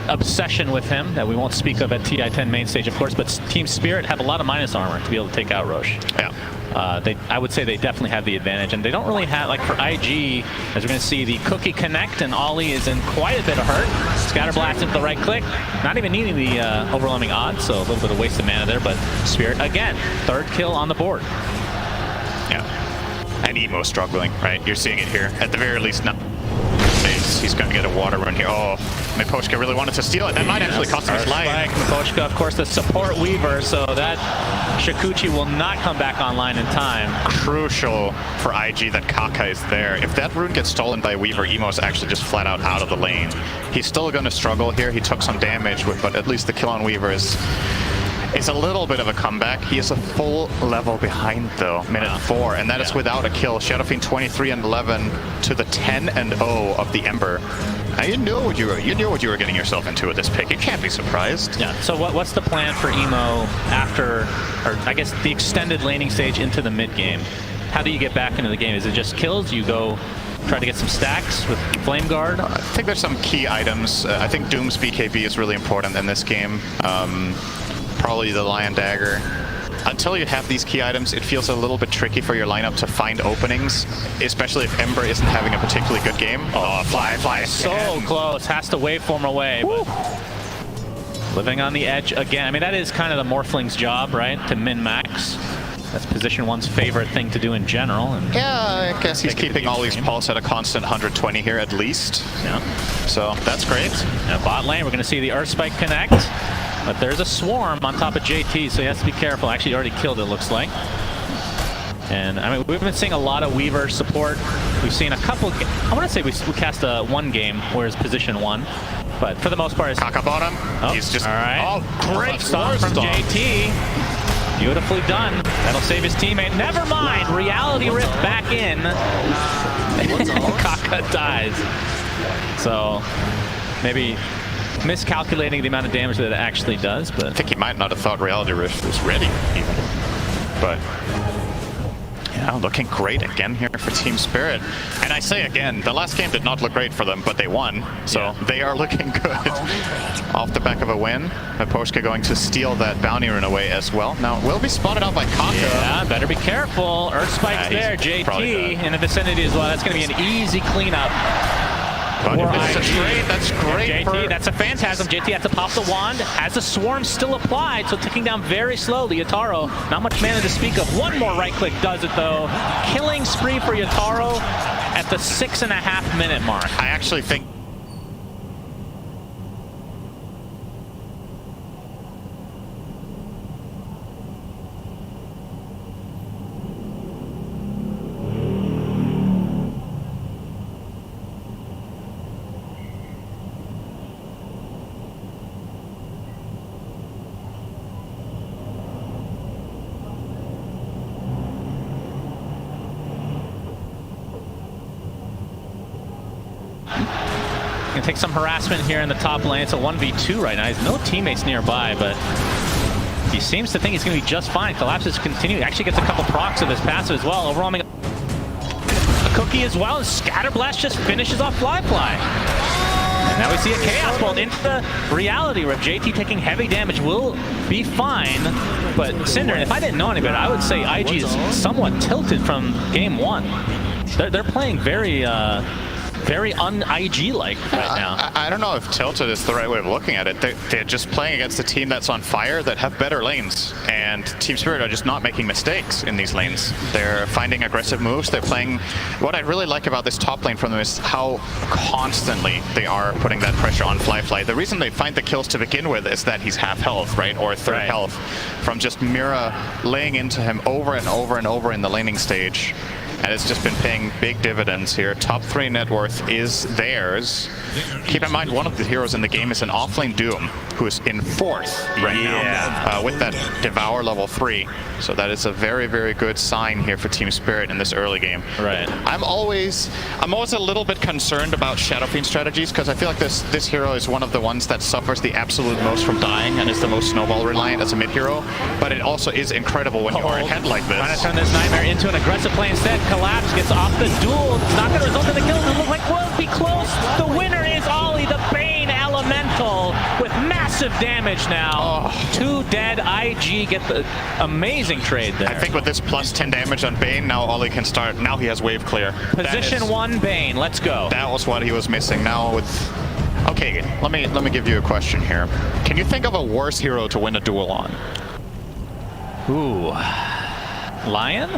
obsession with him that we won't speak of at TI-10 main stage, of course, but Team Spirit have a lot of minus armor to be able to take out Roche. Yeah. I would say they definitely have the advantage, and they don't really have, like for IG, as we're going to see, the Cookie connect, and Ollie is in quite a bit of hurt. Scatterblast into the right click, not even needing the overwhelming odds, so a little bit of waste of mana there, but Spirit, again, 3rd kill on the board. Yeah. And Emo struggling, right? You're seeing it here. At the very least, now he's going to get a water run here. Oh, Miposhka really wanted to steal it. That might actually cost him his life. Miposhka, of course, the support Weaver, so that Shikuchi will not come back online in time. Crucial for IG that Kaka is there. If that rune gets stolen by Weaver, Emo's actually just flat out of the lane. He's still going to struggle here. He took some damage, but at least the kill on Weaver is a little bit of a comeback. He is a full level behind though, minute 4, and that is without a kill. Shadowfiend 23-11 to the 10-0 of the Ember. Now you knew what you were getting yourself into with this pick. You can't be surprised. Yeah. So what's the plan for Emo after, or I guess the extended laning stage into the mid game? How do you get back into the game? Is it just kills? You go try to get some stacks with Flame Guard? I think there's some key items. I think Doom's BKB is really important in this game. Probably the Lion Dagger. Until you have these key items, it feels a little bit tricky for your lineup to find openings, especially if Ember isn't having a particularly good game. Oh, fly. So close. Has to waveform away. But living on the edge again. I mean, that is kind of the Morphling's job, right? To min-max. That's position 1's favorite thing to do in general. And yeah, I guess he's keeping Ollie's pulse at a constant 120 here at least. Yeah. So that's great. Now bot lane, we're going to see the Earth Spike connect. But there's a swarm on top of JT, so he has to be careful. Actually, already killed it, looks like. And I mean, we've been seeing a lot of Weaver support. We've seen a couple. I want to say we cast one game where it's position 1, but for the most part, it's Kaka bottom. Oh, he's just all right. Oh, great stop from JT. Beautifully done. That'll save his teammate. Never mind. Reality Rift back in. Kaka dies. So maybe miscalculating the amount of damage that it actually does, but I think he might not have thought Reality Rift was ready even. But yeah, looking great again here for Team Spirit. And I say again, the last game did not look great for them, but they won. So they are looking good off the back of a win. Miposhka going to steal that bounty rune away as well. Now, will be spotted out by Kaka. Yeah, better be careful. Earth Spike's there. JT in the vicinity as well. That's going to be an easy cleanup. That's great. Yeah, JT, that's a Phantasm. JT has to pop the wand. Has the swarm still applied, so ticking down very slowly. Yataro, not much mana to speak of. One more right click does it though. Killing spree for Yataro at the 6.5 minute mark. I actually think Gonna take some harassment here in the top lane. It's a 1v2 right now. There's no teammates nearby, but he seems to think he's gonna be just fine. Collapses continue. Actually gets a couple procs of his passive as well. Overwhelming a cookie as well, and Scatterblast just finishes off Flyfly. And now we see a Chaos Bolt into the reality where JT taking heavy damage will be fine. But Cinder, if I didn't know any better, I would say IG is somewhat tilted from game 1. They're playing very very un-IG-like right now. I don't know if tilted is the right way of looking at it. They're just playing against a team that's on fire that have better lanes, and Team Spirit are just not making mistakes in these lanes. They're finding aggressive moves. They're playing... What I really like about this top lane from them is how constantly they are putting that pressure on Flyfly. The reason they find the kills to begin with is that he's half health, right? Or third health from just Mira laying into him over and over and over in the laning stage. And it's just been paying big dividends here. Top 3 net worth is theirs. Keep in mind, one of the heroes in the game is an offlane Doom, who is in 4th right now with that Devour level 3. So that is a very, very good sign here for Team Spirit in this early game. Right. I'm always a little bit concerned about Shadow Fiend strategies, because I feel like this hero is one of the ones that suffers the absolute most from dying and is the most snowball reliant as a mid hero. But it also is incredible when you are ahead like this. Trying to turn this Nightmare into an aggressive play instead. Collapse gets off the duel. Not going to result in the kills. It looks like will be close. The winner is Ollie, the Bane Elemental, with massive damage now. 2 dead. IG get the amazing trade there. I think with this plus 10 damage on Bane, now Ollie can start. Now he has wave clear. Position 1 Bane. Let's go. That was what he was missing. Now with... Okay, let me give you a question here. Can you think of a worse hero to win a duel on? Ooh. Lion?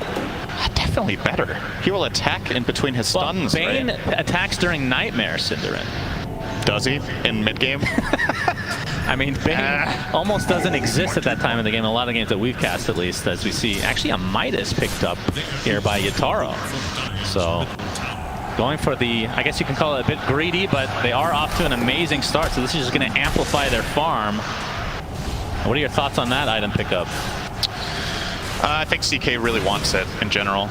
Definitely better. He will attack in between his stuns, Bane attacks during Nightmare, Cinderin. Does he? In mid-game? I mean, Bane almost doesn't exist at that time in the game. In a lot of games that we've cast, at least, as we see. Actually, a Midas picked up here by Yataro. So, going for the, I guess you can call it a bit greedy, but they are off to an amazing start. So this is just going to amplify their farm. What are your thoughts on that item pickup? I think CK really wants it in general.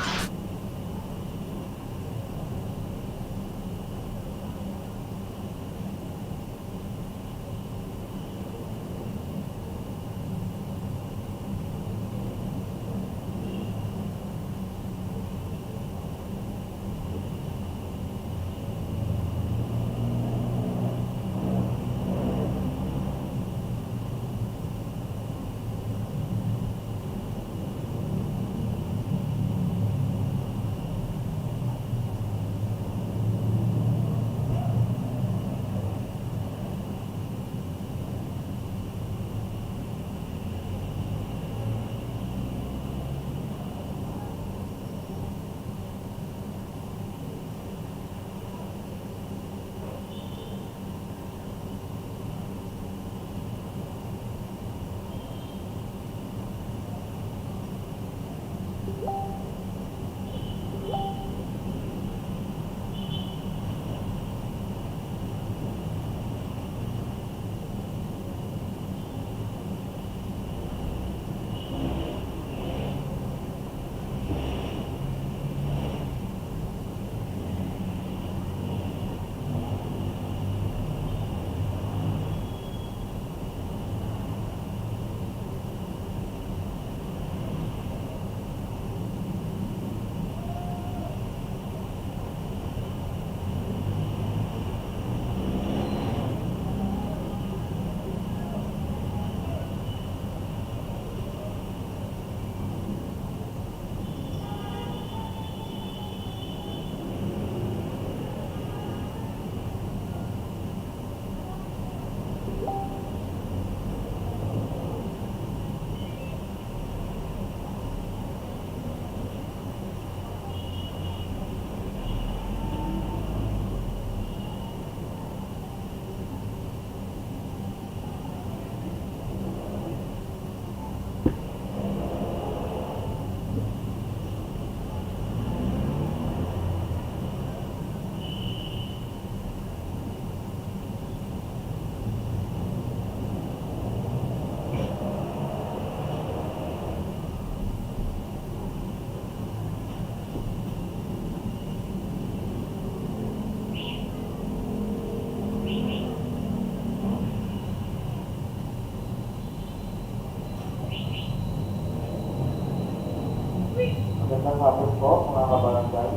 hapon po mga kabarangay.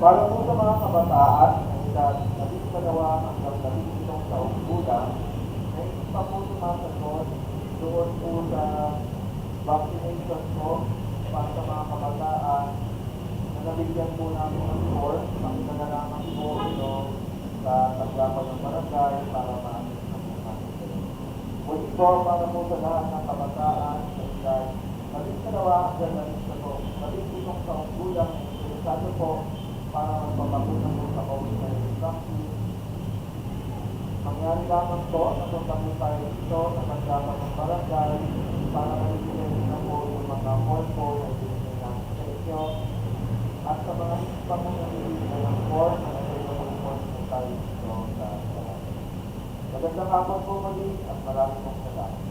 Para po sa mga kabataan na edad 12 hanggang 17 taong gulang, may pa po sumasagot doon po sa vaccination po para sa mga kabataan na nabigyan po namin ng score. Pakita na naman po ito sa taglapan ng barangay para maamit na po namin. Muli po para po sa lahat ng kabataan na edad 12 hanggang 17 taong gulang, interesado po para magpapakuna po sa COVID-19 vaccine. Mangyari lamang po na punta po tayo dito sa taglapan ng barangay para maligyan na po yung mga form po na ibigay namin sa inyo. At sa mga pa po na ibigay ng form na available form po tayo dito sa barangay. Magandang hapon po muli at maraming pong salamat.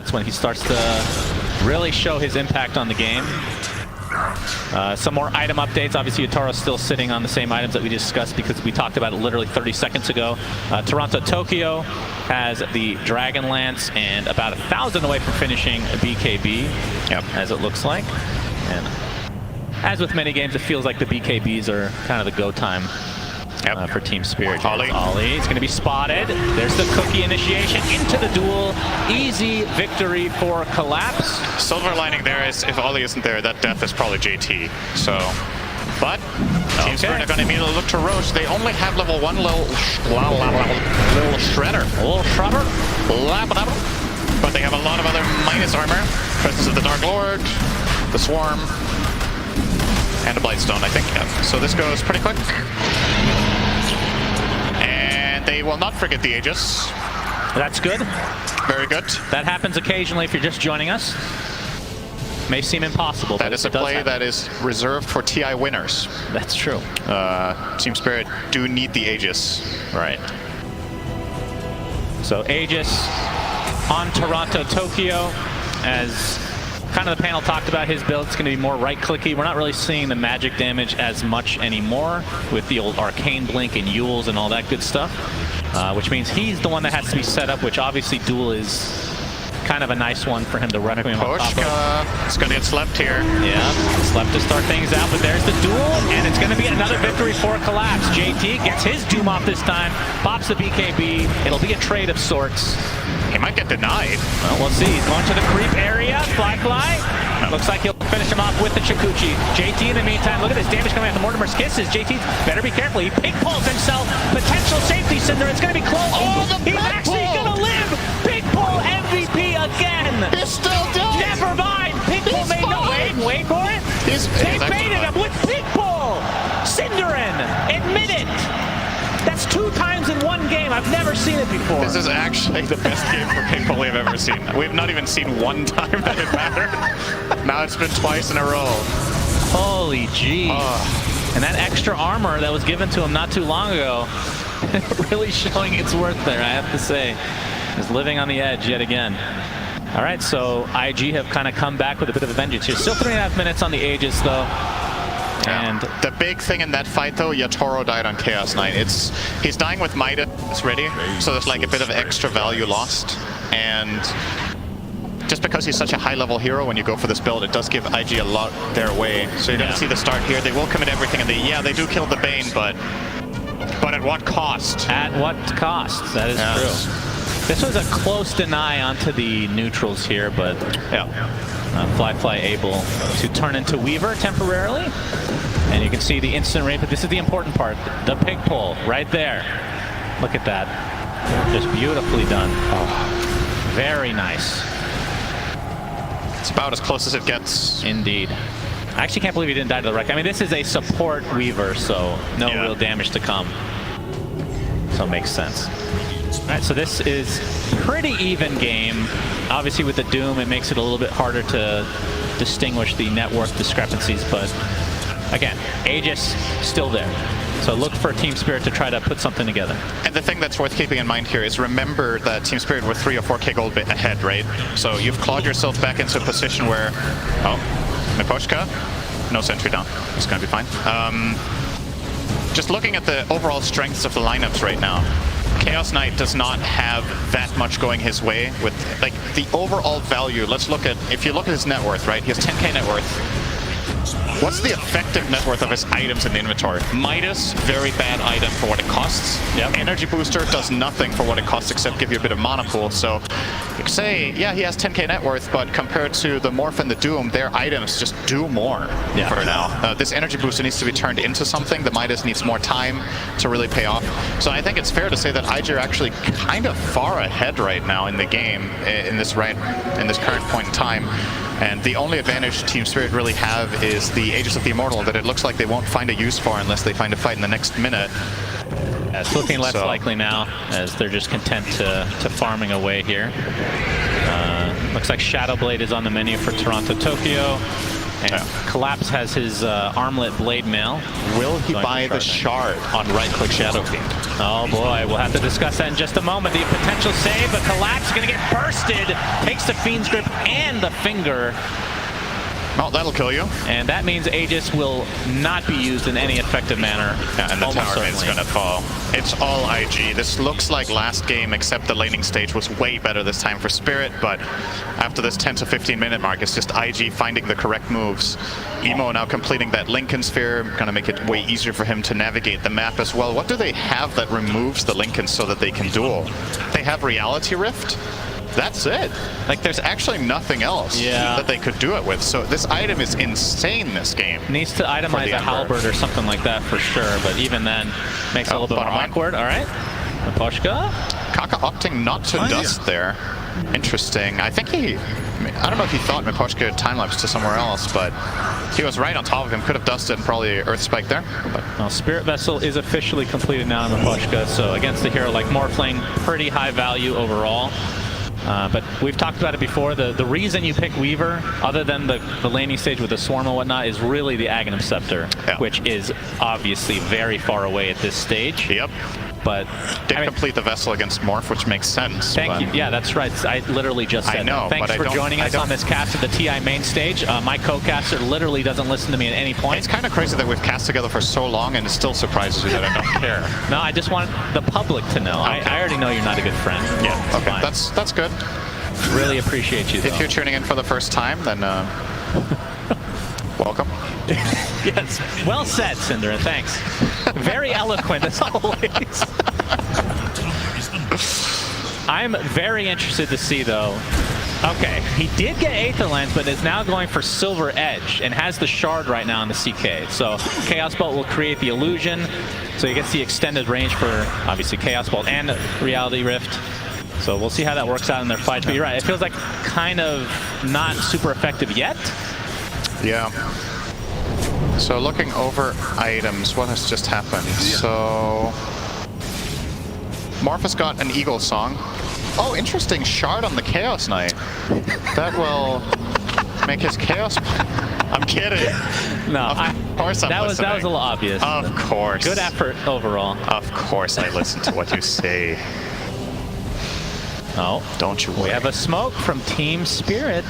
That's when he starts to really show his impact on the game. Some more item updates. Obviously, Utaro's still sitting on the same items that we discussed because we talked about it literally 30 seconds ago. Toronto Tokyo has the Dragon Lance and about 1,000 away from finishing BKB, as it looks like. And as with many games, it feels like the BKBs are kind of the go time for Team Spirit. Ollie. He's going to be spotted. There's the cookie initiation into the duel. Easy victory for Collapse. Silver lining there is if Ollie isn't there, that death is probably JT. So, but Team Spirit are going to immediately look to Roche. They only have level 1 little shredder. Little shrubber. But they have a lot of other minus armor. Presence of the Dark Lord, the Swarm, and a Blightstone, I think. Yeah. So this goes pretty quick. And they will not forget the Aegis. That's good. Very good. That happens occasionally if you're just joining us. May seem impossible. That is a play that is reserved for TI winners. That's true. Team Spirit do need the Aegis. Right. So Aegis on Toronto Tokyo, as kind of the panel talked about his build. It's going to be more right-clicky. We're not really seeing the magic damage as much anymore with the old Arcane Blink and Yules and all that good stuff, which means he's the one that has to be set up, which obviously Duel is kind of a nice one for him to requiem on top of. It's going to get slept here. Yeah, slept to start things out, but there's the duel, and it's going to be another victory for Collapse. JT gets his Doom off this time, pops the BKB. It'll be a trade of sorts. He might get denied. Well, we'll see. He's going to the creep area. Fly. Looks like he'll finish him off with the Chikuchi. JT in the meantime, look at this damage coming out of Mortimer's Kisses. JT better be careful. He pink pulls himself. Potential safety cinder. It's going to be close. He's actually going to live. Big pull MVP again. He's still dead. Never mind. Pink pull made no wait for it. They baited him with big pull. Cinderin, admit it. That's 2 times in one game. I've never seen it before. This is actually the best game for Pinkball we've ever seen. We've not even seen one time that it mattered. Now it's been twice in a row. Holy gee. And that extra armor that was given to him not too long ago, really showing its worth there, I have to say. Is living on the edge yet again. All right, so IG have kind of come back with a bit of a vengeance here. Still 3.5 minutes on the Aegis, though. And the big thing in that fight, though, Yatoro died on Chaos Knight. He's dying with Midas ready, so there's like a bit of extra value lost. And just because he's such a high-level hero, when you go for this build, it does give IG a lot their way. So you're going to see the start here. They will commit everything, and they do kill the Bane, but at what cost? At what cost? That is true. This was a close deny onto the neutrals here, but Fly able to turn into Weaver temporarily. And you can see the instant rape, but this is the important part. The pig pull right there. Look at that. Just beautifully done. Oh, very nice. It's about as close as it gets. Indeed. I actually can't believe he didn't die to the wreck. I mean, this is a support Weaver, so no real damage to come. So it makes sense. All right, so this is pretty even game. Obviously with the Doom, it makes it a little bit harder to distinguish the network discrepancies, but again, Aegis still there. So look for Team Spirit to try to put something together. And the thing that's worth keeping in mind here is remember that Team Spirit were 3 or 4k gold bit ahead, right? So you've clawed yourself back into a position where, Miposhka, no sentry down. It's going to be fine. Just looking at the overall strengths of the lineups right now, Chaos Knight does not have that much going his way with like the overall value. Let's look at, if you look at his net worth, right? He has 10k net worth. What's the effective net worth of his items in the inventory? Midas, very bad item for what it costs. Energy Booster does nothing for what it costs except give you a bit of mana pool. So you could say, yeah, he has 10k net worth, but compared to the Morph and the Doom, their items just do more for now. This Energy Booster needs to be turned into something. The Midas needs more time to really pay off. So I think it's fair to say that IG are actually kind of far ahead right now in the game in this current point in time. And the only advantage Team Spirit really have is the Aegis of the Immortal that it looks like they won't find a use for unless they find a fight in the next minute. It's looking less likely now as they're just content to farming away here. Looks like Shadowblade is on the menu for Toronto Tokyo. And Collapse has his armlet blade mail. Will he buy the shard on right-click Shadow Fiend? Oh boy, we'll have to discuss that in just a moment. The potential save, but Collapse is going to get bursted. Takes the Fiend's Grip and the Finger. Well, that'll kill you. And that means Aegis will not be used in any effective manner. Yeah, and the tower is going to fall. It's all IG. This looks like last game, except the laning stage was way better this time for Spirit, but after this 10 to 15 minute mark, it's just IG finding the correct moves. Emo now completing that Lincoln Sphere, going to make it way easier for him to navigate the map as well. What do they have that removes the Lincoln so that they can duel? They have Reality Rift? That's it. Like, there's actually nothing else that they could do it with. So this item is insane this game. Needs to itemize a halberd or something like that for sure, but even then makes it a little bit more awkward. All right. Miposhka. Kaka opting not to dust there. Interesting. I think I don't know if he thought Miposhka time-lapse to somewhere else, but he was right on top of him. Could have dusted and probably Earth Spike there. But well, Spirit Vessel is officially completed now in Miposhka, so against a hero like Morphling, pretty high value overall. But we've talked about it before. The reason you pick Weaver, other than the laning stage with the Swarm and whatnot, is really the Aghanim Scepter, which is obviously very far away at this stage. Yep. But did complete the Vessel against Morph, which makes sense. Thank you. Yeah, that's right. I literally just said that. Thanks for joining us on this cast of the TI main stage. My co-caster literally doesn't listen to me at any point. It's kind of crazy that we've cast together for so long and it still surprises you that I don't care. No, I just want the public to know. Okay. I already know you're not a good friend. Yeah, okay. That's good. Really appreciate you, though. If you're tuning in for the first time, then welcome. Yes, well said, Cinder. Thanks. Very eloquent as always. I'm very interested to see, though. Okay, he did get Aether Lens, but is now going for Silver Edge and has the Shard right now in the CK. So Chaos Bolt will create the illusion, so he gets the extended range for, obviously, Chaos Bolt and Reality Rift. So we'll see how that works out in their fights. But you're right, it feels like kind of not super effective yet. Yeah. So looking over items, what has just happened? So Morphus got an Eagle Song. Oh, interesting Shard on the Chaos Knight. That will make his Chaos... I'm kidding. No, of course I'm listening. That was a little obvious. Of course. Good effort overall. Of course I listen to what you say. Oh, don't you worry. We have a smoke from Team Spirit.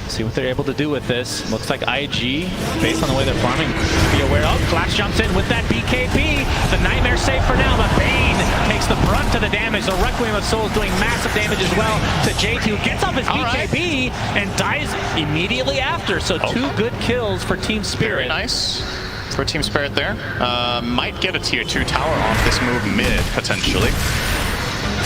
See what they're able to do with this. Looks like IG, based on the way they're farming, be aware. Oh, Flash jumps in with that BKB. The Nightmare safe for now, but Bane takes the brunt of the damage. The Requiem of Souls doing massive damage as well to JT, who gets off his BKB and dies immediately after. So 2 good kills for Team Spirit. Very nice for Team Spirit there. Might get a tier 2 tower off this move mid, potentially.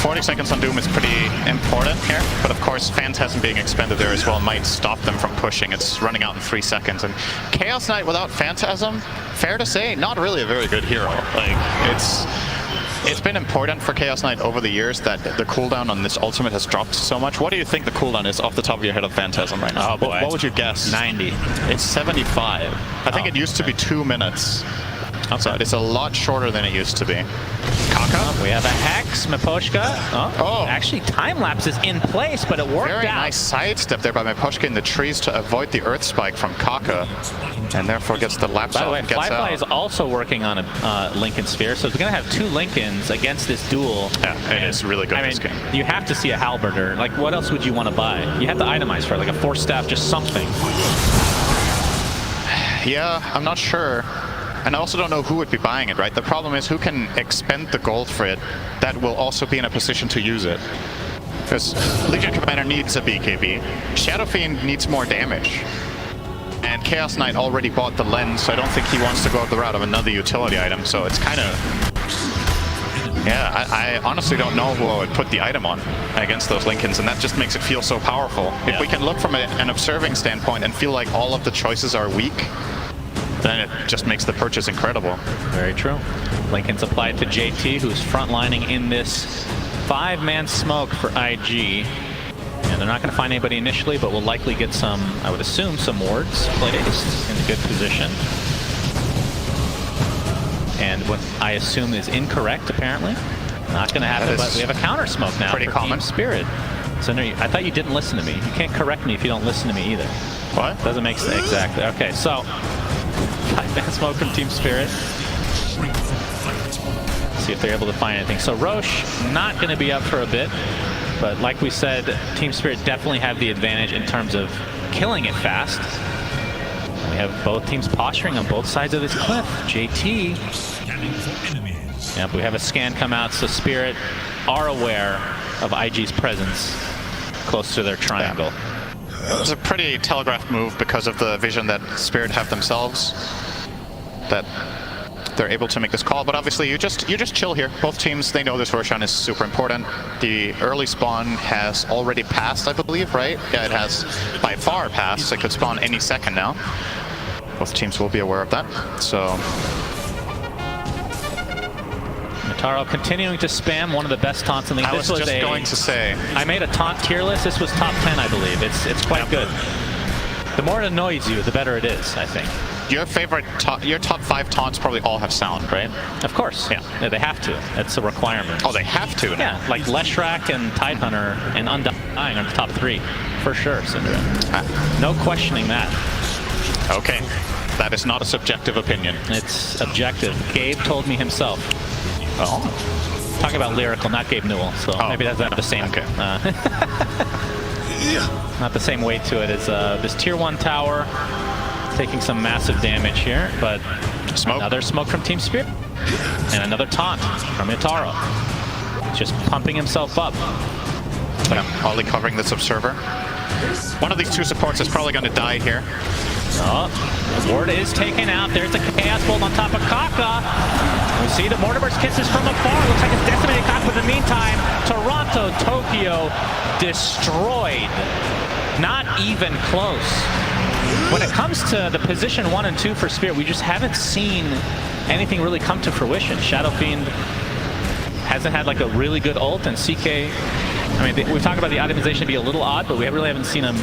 40 seconds on Doom is pretty important here, but of course Phantasm being expended there as well might stop them from pushing. It's running out in 3 seconds, and Chaos Knight without Phantasm, fair to say, not really a very good hero. Like, it's been important for Chaos Knight over the years that the cooldown on this ultimate has dropped so much. What do you think the cooldown is off the top of your head of Phantasm right now? Oh boy. What would you guess? 90. It's 75. I think it used to be 2 minutes. So it's a lot shorter than it used to be. Kaka? We have a Hex, Miposhka. Oh, actually time-lapse is in place, but it worked out. Very nice sidestep there by Miposhka in the trees to avoid the Earth Spike from Kaka, and therefore gets the lapse off. By the way, and gets Flyfly out. is also working on a Lincoln Sphere, so we're going to have 2 Lincolns against this duel. Yeah, it is really good this game. You have to see a Halberder. Like, what else would you want to buy? You have to itemize for it, like a Force Staff, just something. Yeah, I'm not sure. And I also don't know who would be buying it, right? The problem is who can expend the gold for it that will also be in a position to use it. Because Legion Commander needs a BKB. Shadow Fiend needs more damage. And Chaos Knight already bought the lens, so I don't think he wants to go the route of another utility item. So it's kind of... Yeah, I honestly don't know who I would put the item on against those Lincolns, and that just makes it feel so powerful. Yeah. If we can look from an observing standpoint and feel like all of the choices are weak, then it just makes the purchase incredible. Very true. Lincoln's applied to JT, who's frontlining in this 5-man smoke for IG. And they're not going to find anybody initially, but will likely get some, I would assume, some wards placed in a good position. And what I assume is incorrect, apparently. Not going to happen, but we have a counter smoke now for Team Spirit. So no, I thought you didn't listen to me. You can't correct me if you don't listen to me either. What? Doesn't make sense. Exactly. Okay, so 5-man smoke from Team Spirit. See if they're able to find anything. So Roche not going to be up for a bit, but like we said, Team Spirit definitely have the advantage in terms of killing it fast. We have both teams posturing on both sides of this cliff. JT. Yep, we have a scan come out, so Spirit are aware of IG's presence close to their triangle. It was a pretty telegraphed move because of the vision that Spirit have themselves, that they're able to make this call. But obviously, you just chill here. Both teams, they know this Roshan is super important. The early spawn has already passed, I believe, right? Yeah, it has by far passed. It could spawn any second now. Both teams will be aware of that. So Taro continuing to spam one of the best taunts in the league. I was just going to say. I made a taunt tier list. This was top 10, I believe. It's quite good. The more it annoys you, the better it is, I think. Your favorite, your top 5 taunts probably all have sound, right? Of course. Yeah, they have to. That's a requirement. Oh, they have to? Yeah, like Leshrac and Tidehunter and Undying are the top 3, for sure, Cinder. No questioning that. Okay, that is not a subjective opinion. It's objective. Gabe told me himself. Oh. Talking about lyrical, not Gabe Newell, so maybe that's not the same. Okay. Not the same weight to it as this tier 1 tower taking some massive damage here, but another smoke from Team Spirit and another taunt from Itaro. Just pumping himself up. Ollie covering this observer. One of these two supports is probably going to die here. Oh, Ward is taken out. There's the Chaos Bolt on top of Kaka. We see the Mortimer's Kisses from afar. Looks like it's decimated Kaka. But in the meantime, Toronto, Tokyo destroyed. Not even close. When it comes to the position 1 and 2 for Spirit, we just haven't seen anything really come to fruition. Shadow Fiend hasn't had like a really good ult, and CK, I mean, we've talked about the itemization to be a little odd, but we really haven't seen him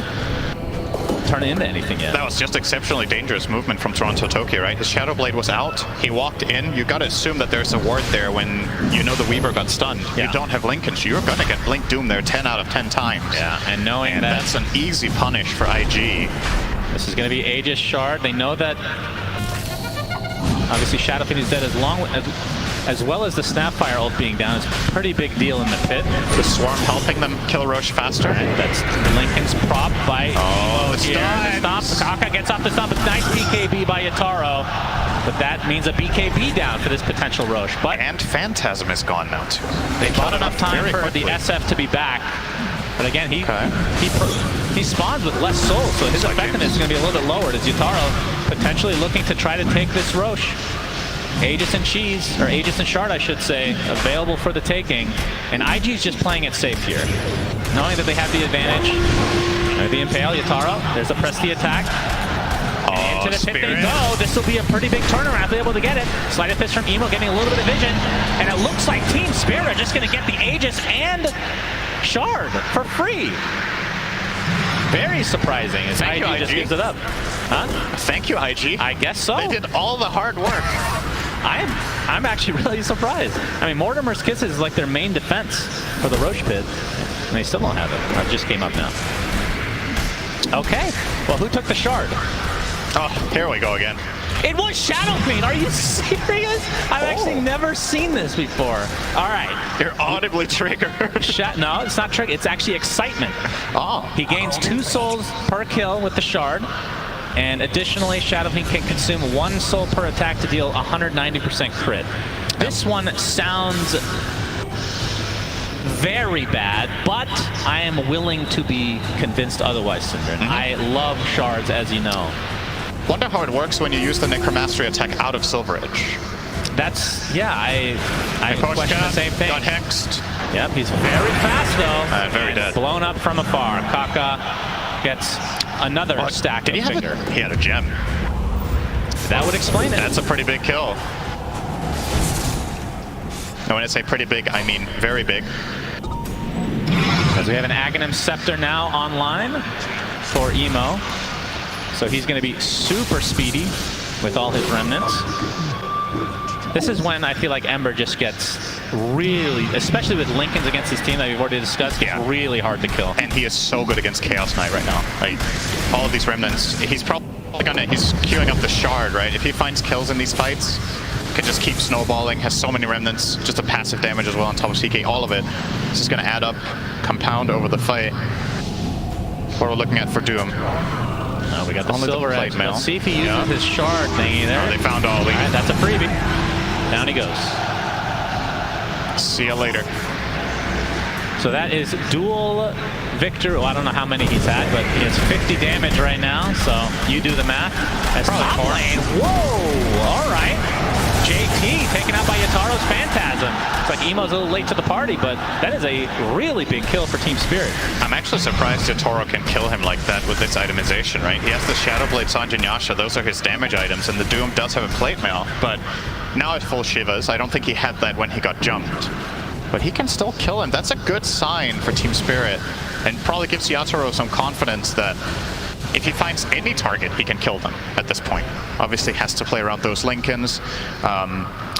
turn it into anything yet. That was just exceptionally dangerous movement from Toronto Tokyo, right? His Shadow Blade was out. He walked in. You got to assume that there's a ward there when you know the Weaver got stunned. Yeah. You don't have Linkage. You're going to get Blink Doom there 10 out of 10 times. Yeah, and knowing that that's an easy punish for IG. This is going to be Aegis Shard. They know that obviously Shadow Fiend is dead as well as the Snapfire ult being down. It's a pretty big deal in the pit. The Swarm helping them kill Roche faster. Right, that's Lincoln's prop by the stop. Kaka gets off the stop. It's nice BKB by Yataro. But that means a BKB down for this potential Roche. And Phantasm is gone now too. They bought enough time for the SF to be back. But again, he spawns with less souls, so his effectiveness is going to be a little bit lowered as Yataro potentially looking to try to take this Roche. Aegis and Cheese, or Aegis and Shard, I should say, available for the taking. And IG's just playing it safe here, knowing that they have the advantage. There's the Impale, Yataro. There's the press the attack. And into the pit they go. This will be a pretty big turnaround if they're able to get it. Sleight of Fist from Emo getting a little bit of vision. And it looks like Team Spirit are just going to get the Aegis and Shard for free. Very surprising as IG just gives it up. Huh? Thank you, IG. I guess so. They did all the hard work. I'm actually really surprised. I mean, Mortimer's Kisses is like their main defense for the Roche pit, and they still don't have it. It just came up now. Okay, well, who took the Shard? Oh, here we go again. It was Shadow Fiend. Are you serious? I've actually never seen this before. All right. You're audibly triggered. No, it's not trigger. It's actually excitement. Oh. He gains 2 souls per kill with the Shard. And additionally, Shadow Fiend can consume 1 soul per attack to deal 190% crit. This one sounds very bad, but I am willing to be convinced otherwise, Syndren. I love Shards, as you know. Wonder how it works when you use the Necromastery attack out of Silver Edge. That's, yeah, I question the same thing. Got hexed. Yep, he's very fast, though. Very dead. Blown up from afar. Kaka gets another stack of finger. He had a gem. That would explain it. That's a pretty big kill. And when I say pretty big, I mean very big. As we have an Aghanim Scepter now online for Emo. So he's going to be super speedy with all his remnants. This is when I feel like Ember just gets really, especially with Lincolns against his team that we've already discussed, gets really hard to kill. And he is so good against Chaos Knight right now. Like, all of these remnants, he's probably he's queuing up the Shard, right? If he finds kills in these fights, can just keep snowballing, has so many remnants, just a passive damage as well on top of CK, all of it. This is going to add up, compound over the fight. What we're looking at for Doom. We got the Silver Edge. Let's see if he uses his Shard thingy there. Oh, they found Ollie. All right, that's a freebie. Down he goes. See you later. So that is dual Victor. Well, I don't know how many he's had, but he has 50 damage right now. So you do the math. That's top lane. Whoa! All right. JT taken out by Yataro's Phantasm. It's like Emo's a little late to the party, but that is a really big kill for Team Spirit. I'm actually surprised Yataro can kill him like that with this itemization, right? He has the Shadow Blade, Sanjin Yasha. Those are his damage items, and the Doom does have a plate mail, but now at full Shivas. I don't think he had that when he got jumped. But he can still kill him. That's a good sign for Team Spirit, and probably gives Yataro some confidence that if he finds any target, he can kill them at this point. Obviously has to play around those Lincolns.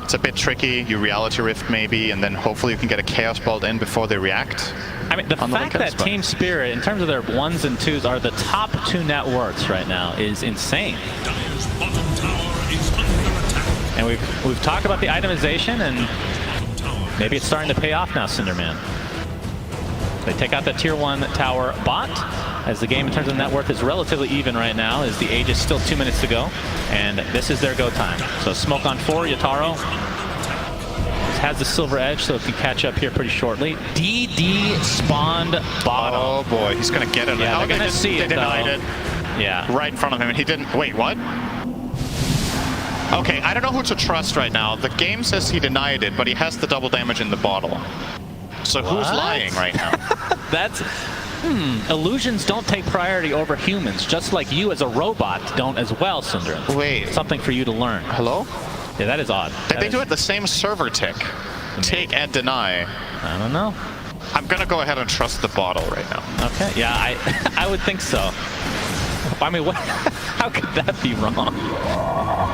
It's a bit tricky. You Reality Rift maybe, and then hopefully you can get a Chaos Bolt in before they react. I mean, the fact that Team Spirit, in terms of their 1s and 2s, are the top 2 net worths right now is insane. And we've talked about the itemization, and maybe it's starting to pay off now, Cinderman. They take out the tier 1 tower bot, as the game in terms of net worth is relatively even right now, as the age is still 2 minutes to go, and this is their go time. So smoke on 4, Yataro. has the silver edge, so it can catch up here pretty shortly. DD spawned bottom. Oh boy, he's gonna get it. Yeah, they're gonna see it, denied it. Yeah. Right in front of him, and he didn't. Wait, what? Okay, I don't know who to trust right now. The game says he denied it, but he has the double damage in the bottle. So who's lying right now? That's... Illusions don't take priority over humans, just like you as a robot don't as well, Sundrin. Wait. Something for you to learn. Hello? Yeah, that is odd. Did they do it the same server tick? Take and deny. I don't know. I'm gonna go ahead and trust the bottle right now. Okay, yeah, I would think so. I mean, what? How could that be wrong?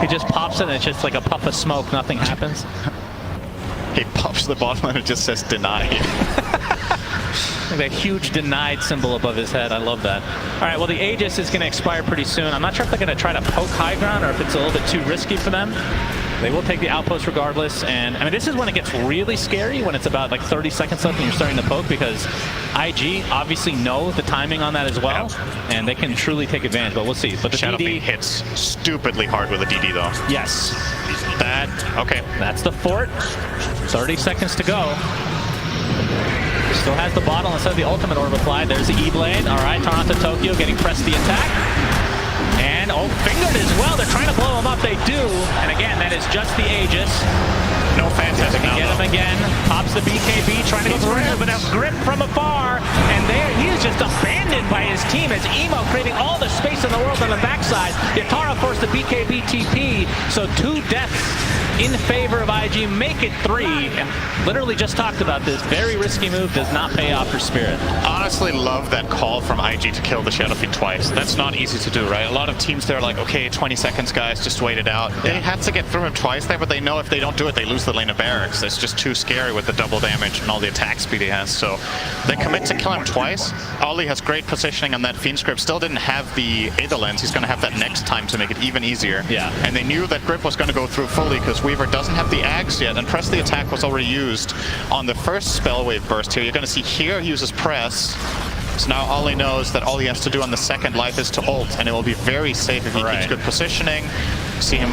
He just pops it and it's just like a puff of smoke, nothing happens. He pops the bottle and it just says denied. That huge denied symbol above his head. I love that. All right, well, the Aegis is going to expire pretty soon. I'm not sure if they're going to try to poke high ground or if it's a little bit too risky for them. They will take the outpost regardless. And, I mean, this is when it gets really scary, when it's about like 30 seconds left and you're starting to poke, because IG obviously know the timing on that as well, and they can truly take advantage, but we'll see. But the DD hits stupidly hard with the DD, though. Yes. Okay. That's the fort. 30 seconds to go. Still has the bottle instead of the ultimate orb applied. There's the E-Blade. All right, Toronto Tokyo getting pressed the attack. And, oh, fingered as well. They're trying to blow him up. They do. And again, that is just the Aegis. No fantastic. They can get him again. Pops the BKB, trying to go through, but a grip from afar. And there, he is just abandoned by his team as Emo creating all the space in the world on the backside. Yatara forced the BKB TP. So 2 deaths in favor of IG, make it 3. And literally just talked about this. Very risky move, does not pay off for Spirit. Honestly love that call from IG to kill the Shadow Fiend twice. That's not easy to do, right? A lot of teams, they're like, okay, 20 seconds, guys, just wait it out. They had to get through him twice there, but they know if they don't do it, they lose the lane of barracks. It's just too scary with the double damage and all the attack speed he has. So they commit to kill him twice. Ollie has great positioning on that Fiend script. Still didn't have the Ada lens. He's going to have that next time to make it even easier. Yeah. And they knew that grip was going to go through fully because Weaver doesn't have the Axe yet, and Press the Attack was already used on the first spell wave burst here. You're going to see here he uses Press. So now Ollie knows that all he has to do on the second life is to ult, and it will be very safe if he keeps good positioning. See him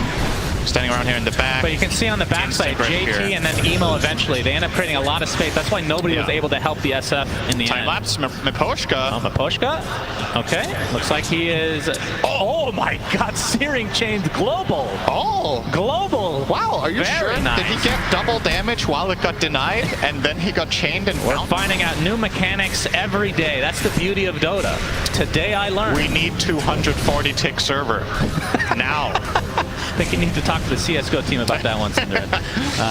standing around here in the back. But you can see on the backside, JT and then Emo eventually. They end up creating a lot of space. That's why nobody was able to help the SF in the end. Time-lapse, Miposhka. Oh, Miposhka. Okay. Looks like he is... Oh my god, Searing Chains Global. Oh. Global. Wow, are you sure? Nice. Did he get double damage while it got denied, and then he got chained and We're finding out new mechanics every day. That's the beauty of Dota. Today I learned. We need 240 tick server. Now. I think you need to talk to the CSGO team about that one, Sundrin.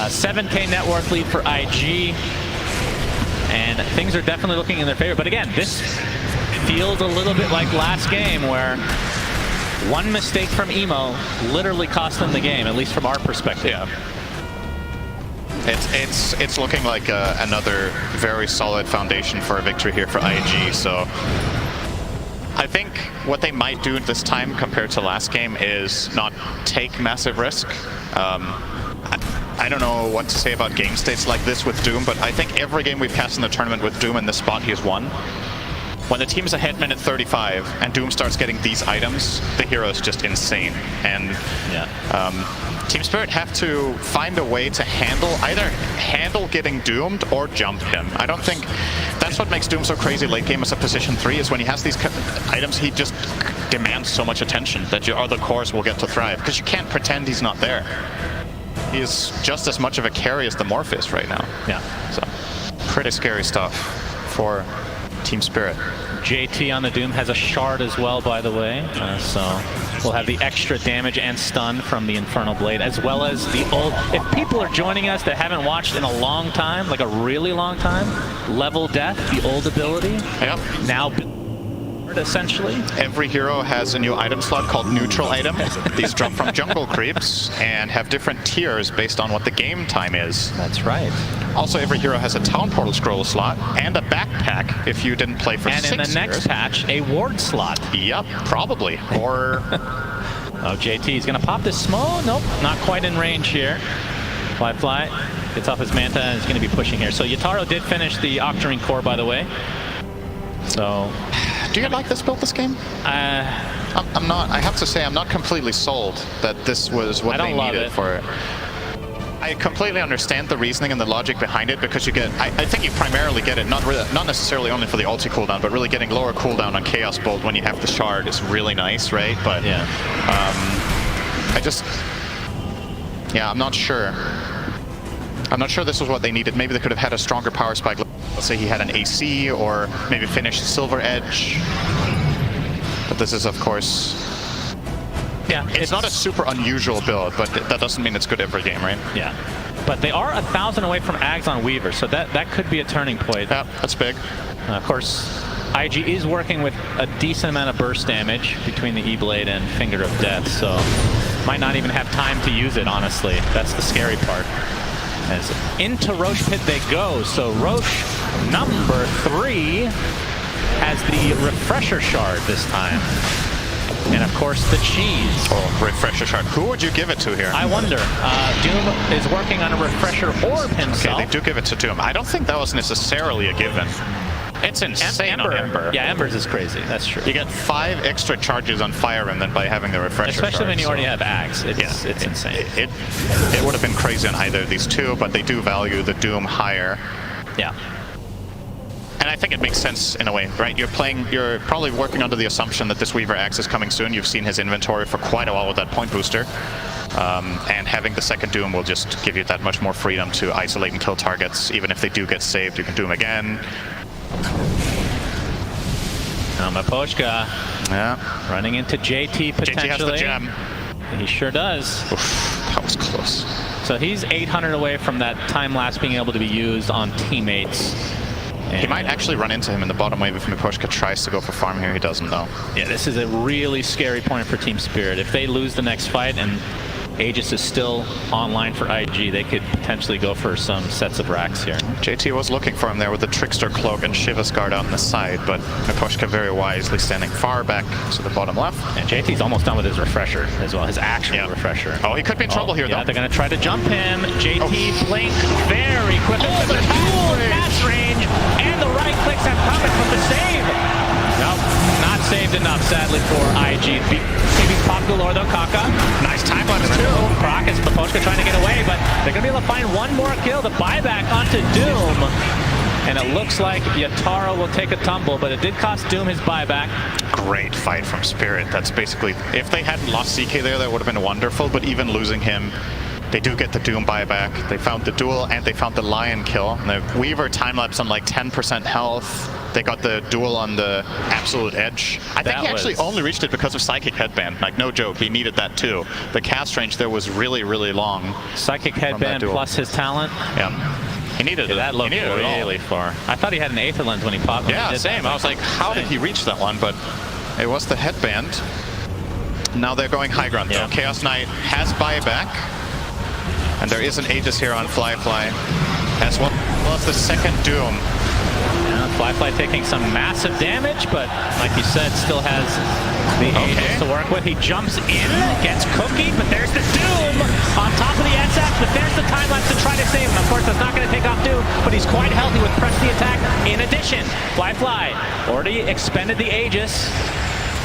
7K network lead for IG. And things are definitely looking in their favor. But again, this feels a little bit like last game where one mistake from Emo literally cost them the game, at least from our perspective. Yeah. It's looking like another very solid foundation for a victory here for IG. So I think what they might do this time compared to last game is not take massive risk. I don't know what to say about game states like this with Doom, but I think every game we've cast in the tournament with Doom in this spot, he has won. When the team's ahead minute 35 and Doom starts getting these items, the hero is just insane. And Team Spirit have to find a way to either handle getting doomed or jump him. I don't think that's what makes Doom so crazy late game as a position 3, is when he has these items, he just demands so much attention that your other cores will get to thrive, because you can't pretend he's not there. He is just as much of a carry as the Morpheus right now. Yeah. So pretty scary stuff for Team Spirit. JT on the Doom has a shard as well, by the way. So we'll have the extra damage and stun from the Infernal Blade, as well as the old... If people are joining us that haven't watched in a long time, like a really long time, Level Death, the old ability. Yep. Now... essentially. Every hero has a new item slot called neutral item. These drop from jungle creeps and have different tiers based on what the game time is. That's right. Also, every hero has a town portal scroll slot and a backpack if you didn't play for 6 years. And in the next patch, a ward slot. Yep, probably. Or... Oh, JT is going to pop this smoke. Nope, not quite in range here. Fly gets off his Manta and is going to be pushing here. So Yataro did finish the Octarine core, by the way. So... Do you like this build this game? I'm not. I have to say, I'm not completely sold that this was what they needed for it. I completely understand the reasoning and the logic behind it, because you get, I think you primarily get it, not necessarily only for the ulti cooldown, but really getting lower cooldown on Chaos Bolt when you have the shard is really nice, right? But yeah, I'm not sure. I'm not sure this was what they needed. Maybe they could have had a stronger power spike. Let's say he had an AC, or maybe finished Silver Edge. But this is, of course... Yeah, it's not a super unusual build, but that doesn't mean it's good every game, right? Yeah. But they are 1,000 away from Ags on Weaver, so that could be a turning point. Yeah, that's big. Of course, IG is working with a decent amount of burst damage between the E-Blade and Finger of Death, so might not even have time to use it, honestly. That's the scary part. As into Roche Pit they go, so Roche number 3 has the Refresher Shard this time. And of course the cheese. Oh, Refresher Shard. Who would you give it to here? I wonder. Doom is working on a Refresher Orb himself. Okay, they do give it to Doom. I don't think that was necessarily a given. It's insane on Ember. Yeah, Ember's is crazy. That's true. You get 5 extra charges on Fire Emblem by having the Refresher Especially Shard, when you already have Ags. It's insane. It would have been crazy on either of these two, but they do value the Doom higher. Yeah. And I think it makes sense in a way, right? You're probably working under the assumption that this Weaver Axe is coming soon. You've seen his inventory for quite a while with that point booster. And having the second Doom will just give you that much more freedom to isolate and kill targets. Even if they do get saved, you can do them again. Now Mapochka running into JT potentially. JT has the gem. He sure does. Oof, that was close. So he's 800 away from that time lapse being able to be used on teammates. He might actually run into him in the bottom wave if Miposhka tries to go for farm here. He doesn't, though. Yeah, this is a really scary point for Team Spirit. If they lose the next fight and Aegis is still online for IG, they could potentially go for some sets of racks here. JT was looking for him there with the Trickster Cloak and Shiva's Guard out on the side, but Miposhka very wisely standing far back to the bottom left. And JT's almost done with his Refresher as well, his actual Refresher. Oh, he could be in trouble here, though. Yeah, they're going to try to jump him. JT blink very quickly. Oh, the dual match range, and the right clicks have coming from the save. Nope, not saved enough, sadly, for IG. Maybe pop Galore, though, Kaka. Nice time lapse, too. Brock is Miposhka trying to get away, but they're going to be able to find one more kill. The buyback onto Doom. And it looks like Yataro will take a tumble, but it did cost Doom his buyback. Great fight from Spirit. That's basically, if they hadn't lost CK there, that would have been wonderful, but even losing him, they do get the Doom buyback. They found the duel and they found the Lion kill. And the Weaver time-lapse on like 10% health. They got the duel on the absolute edge. I think he actually only reached it because of Psychic Headband. Like, no joke, he needed that too. The cast range there was really, really long. Psychic Headband plus his talent. Yeah. He needed it. That looked really far. I thought he had an Aether Lens when he popped. Yeah, same. I was like, how did he reach that one? But it was the headband. Now they're going high ground though. Chaos Knight has buyback. And there is an Aegis here on Flyfly. As well as the second Doom. Yeah, Flyfly taking some massive damage, but like you said, still has the Aegis to work with. He jumps in, gets cookied, but there's the Doom on top of the SF, but there's the time lapse to try to save him. Of course, that's not going to take off Doom, but he's quite healthy with press the attack. In addition, Flyfly already expended the Aegis.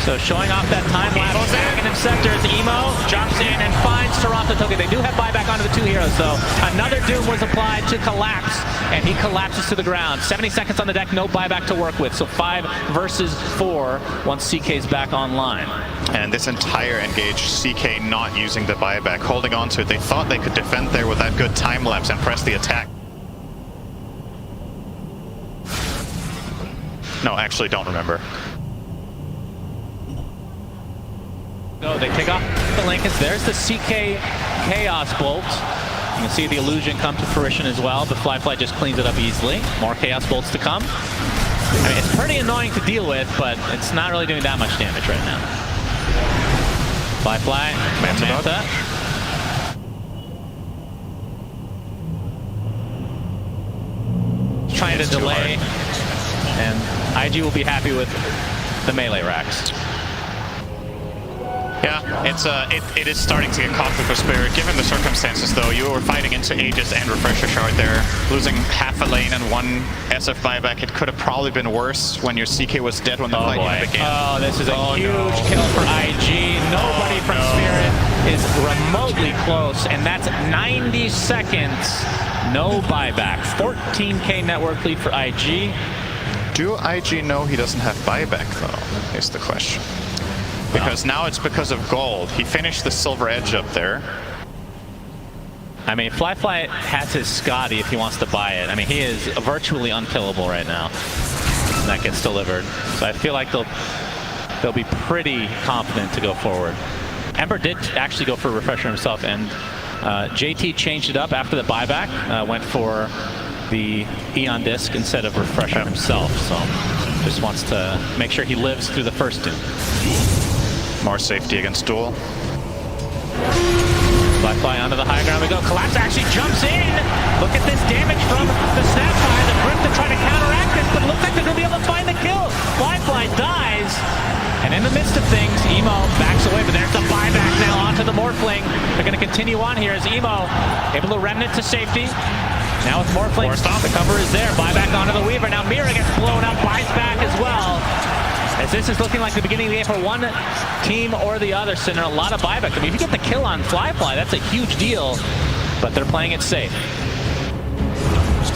So showing off that time lapse, Dragon and Scepters, Emo jumps in and finds Toronto Toki. They do have buyback onto the two heroes, so another Doom was applied to collapse, and he collapses to the ground. 70 seconds on the deck, no buyback to work with, so 5 versus 4 once CK's back online. And this entire engage, CK not using the buyback, holding on to it. They thought they could defend there with that good time lapse and press the attack. No, actually don't remember. So they take off the Lincolns. There's the CK Chaos Bolt. You can see the illusion come to fruition as well, but Flyfly just cleans it up easily. More Chaos Bolts to come. I mean, it's pretty annoying to deal with, but it's not really doing that much damage right now. Flyfly, Manta. Trying to delay, and IG will be happy with the melee racks. Yeah, it is starting to get costly for Spirit. Given the circumstances, though, you were fighting into Aegis and Refresher Shard there, losing half a lane and 1 SF buyback. It could have probably been worse when your CK was dead when the fight even began. Oh, this is a huge kill for IG. Nobody from Spirit is remotely close, and that's 90 seconds. No buyback. 14K network lead for IG. Do IG know he doesn't have buyback, though, is the question. Because now it's because of gold. He finished the silver edge up there. I mean, Flyfly has his Scotty if he wants to buy it. I mean, he is virtually unkillable right now. And that gets delivered. So I feel like they'll be pretty confident to go forward. Ember did actually go for a refresher himself, and JT changed it up after the buyback. Went for the Eon disc instead of refresher himself. So just wants to make sure he lives through the first Doom. More safety against Duel. Flyfly onto the high ground we go. Collapse actually jumps in. Look at this damage from the Snapfire. The Grip to try to counteract this, but it looks like they're going to be able to find the kill. Flyfly dies. And in the midst of things, Emo backs away, but there's the buyback now onto the Morphling. They're going to continue on here as Emo able to remnant to safety. Now with Morphling, the cover is there. Buyback onto the Weaver. Now Mira gets blown up, buys back as well. As this is looking like the beginning of the game for one team or the other, Cinder, a lot of buyback. I mean, if you get the kill on Flyfly, that's a huge deal, but they're playing it safe.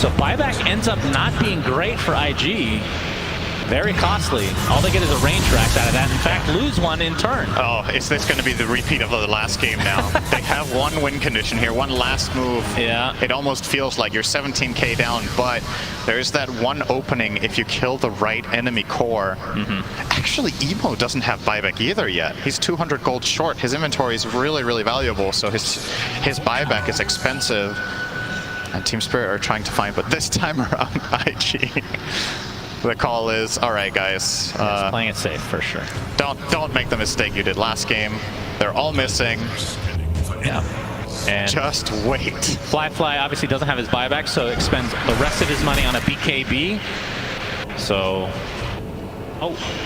So buyback ends up not being great for IG. Very costly. All they get is a range rack out of that. In fact, lose one in turn. Oh, is this going to be the repeat of the last game now? They have one win condition here, one last move. Yeah. It almost feels like you're 17k down, but there's that one opening if you kill the right enemy core. Actually, Emo doesn't have buyback either yet. He's 200 gold short. His inventory is really, really valuable, so his buyback is expensive. And Team Spirit are trying to find, but this time around, IG. The call is, all right, guys. Playing it safe for sure. Don't make the mistake you did last game. They're all missing. Yeah. And just wait. Flyfly obviously doesn't have his buyback, so expends the rest of his money on a BKB. So,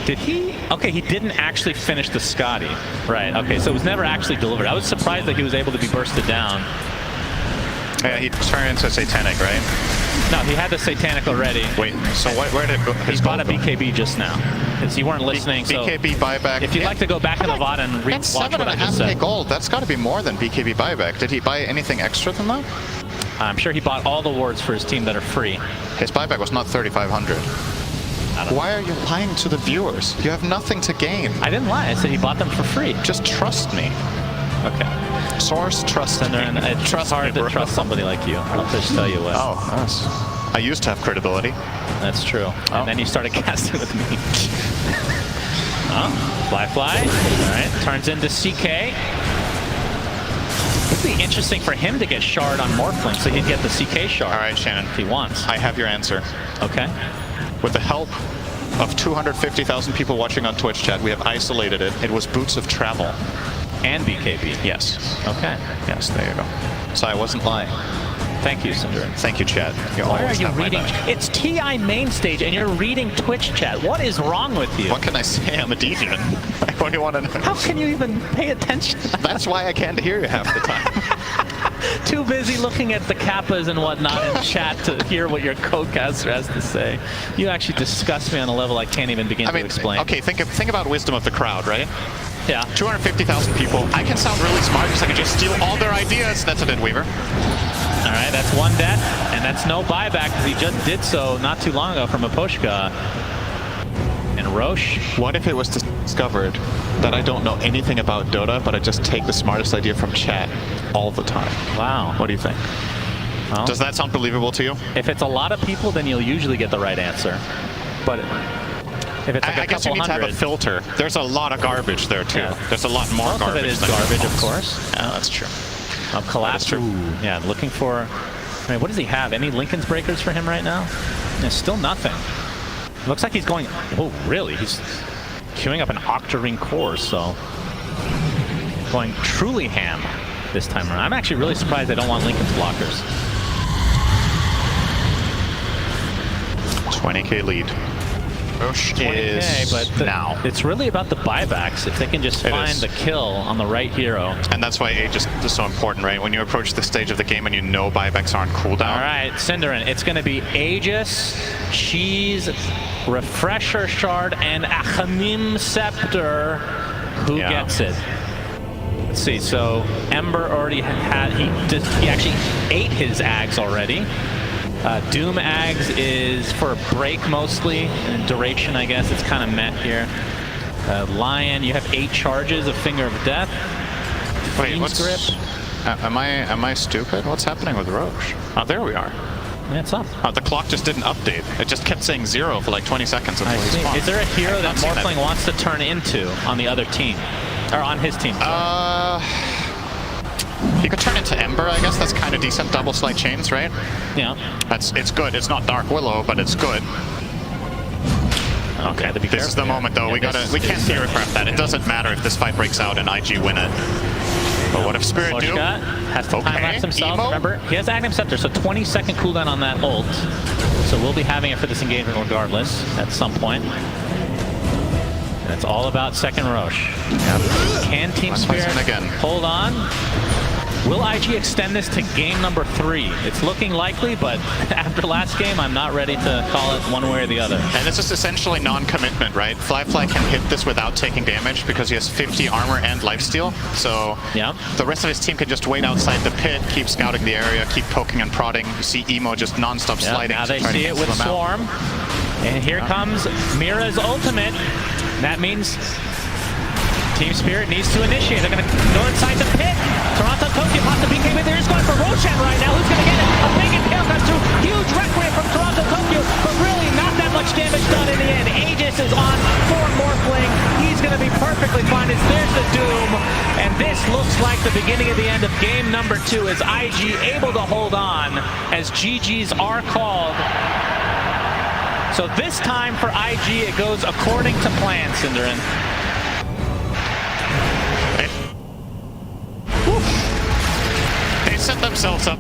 did he? Okay, he didn't actually finish the Scotty. Right. Okay, so it was never actually delivered. I was surprised that he was able to be bursted down. Yeah, he turned into a Satanic, right? No, he had the Satanic already. Wait, so where did it go? He bought a BKB just now. Because you weren't listening, so... BKB buyback. If you'd like to go back in the VOD and watch what I just said. Gold, that's got to be more than BKB buyback. Did he buy anything extra than that? I'm sure he bought all the wards for his team that are free. His buyback was not 3,500. Why are you lying to the viewers? You have nothing to gain. I didn't lie. I said he bought them for free. Just trust me. Okay. Source, trust me. It's hard to trust somebody like you. I'll just tell you what. Oh, yes. I used to have credibility. That's true. And then you started casting with me. Flyfly. All right. Turns into CK. It'd be interesting for him to get shard on Morphling, so he'd get the CK shard. All right, Shannon. If he wants. I have your answer. Okay. With the help of 250,000 people watching on Twitch chat, we have isolated it. It was Boots of Travel. And BKB. Yes. Okay. Yes, there you go. So I wasn't lying. Thank you, Cinder. Thank you, Chad. Why are you reading? It's TI main stage, and you're reading Twitch chat. What is wrong with you? What can I say? I'm a deviant. What do you want to know? How can you even pay attention? That's why I can't hear you half the time. Too busy looking at the kappas and whatnot in chat to hear what your co-caster has to say. You actually disgust me on a level I can't even begin to explain. Okay, think about wisdom of the crowd, right? Yeah. 250,000 people. I can sound really smart because I can just steal all their ideas. That's a dead Weaver. All right, that's one death, and that's no buyback because he just did so not too long ago from Maposhka. And Roche. What if it was discovered that I don't know anything about Dota, but I just take the smartest idea from chat all the time? Wow. What do you think? Well, does that sound believable to you? If it's a lot of people, then you'll usually get the right answer. But if it's like I guess you need to have a filter. There's a lot of garbage there, too. Yeah. There's a lot more Most garbage. Of it is garbage, of course. Yeah, that's true. Collapse. Yeah, looking for... I mean, what does he have? Any Lincoln's Breakers for him right now? Yeah, still nothing. Looks like he's going... Oh, really? He's queuing up an Octarine core, so... Going truly ham this time around. I'm actually really surprised they don't want Lincoln's blockers. 20k lead. Roche is but now. It's really about the buybacks. If they can just find the kill on the right hero. And that's why Aegis is so important, right? When you approach the stage of the game and you know buybacks aren't cooldown. All right, Cinderin, it's going to be Aegis, Cheese, Refresher Shard, and Achamim Scepter. Who gets it? Let's see, so Ember already he actually ate his Ags already. Doom Ags is for a break mostly, and duration I guess it's kind of met here. Lion, you have 8 charges of Finger of Death. Wait, Fiend's Grip. Am I stupid? What's happening with Roche? Oh, there we are. Yeah, it's up. The clock just didn't update. It just kept saying 0 for like 20 seconds until I he see. spawned. Is there a hero that Morphling wants to turn into on the other team? Or on his team? You could turn into Ember, I guess. That's kind of decent. Double slide chains, right? Yeah. It's good. It's not Dark Willow, but it's good. Okay, this is the moment, though. Yeah, we can't theorycraft that. It doesn't matter if this fight breaks out and IG win it. But what if Spirit Doom has to time-lapse himself? Emo? Remember, he has Aghanim Scepter, so 20-second cooldown on that ult. So we'll be having it for this engagement regardless at some point. And it's all about second Roche. Can Team Spirit hold on? Will IG extend this to game number 3? It's looking likely, but after last game, I'm not ready to call it one way or the other. And this is essentially non-commitment, right? Fly can hit this without taking damage because he has 50 armor and lifesteal. So the rest of his team can just wait outside the pit, keep scouting the area, keep poking and prodding. You see Emo just non-stop sliding. Now they see it with Swarm. And here comes Mira's ultimate. That means Team Spirit needs to initiate. They're going to go inside the pit. Toronto Tokyo pops the BKB. They're just going for Roshan right now. Who's going to get it? A big impale comes through. Huge Requiem from Toronto Tokyo, but really not that much damage done in the end. Aegis is on for Morphling. He's going to be perfectly fine. There's the Doom. And this looks like the beginning of the end of game number 2 as IG able to hold on as GGs are called. So this time for IG, it goes according to plan, Cinderin. They set themselves up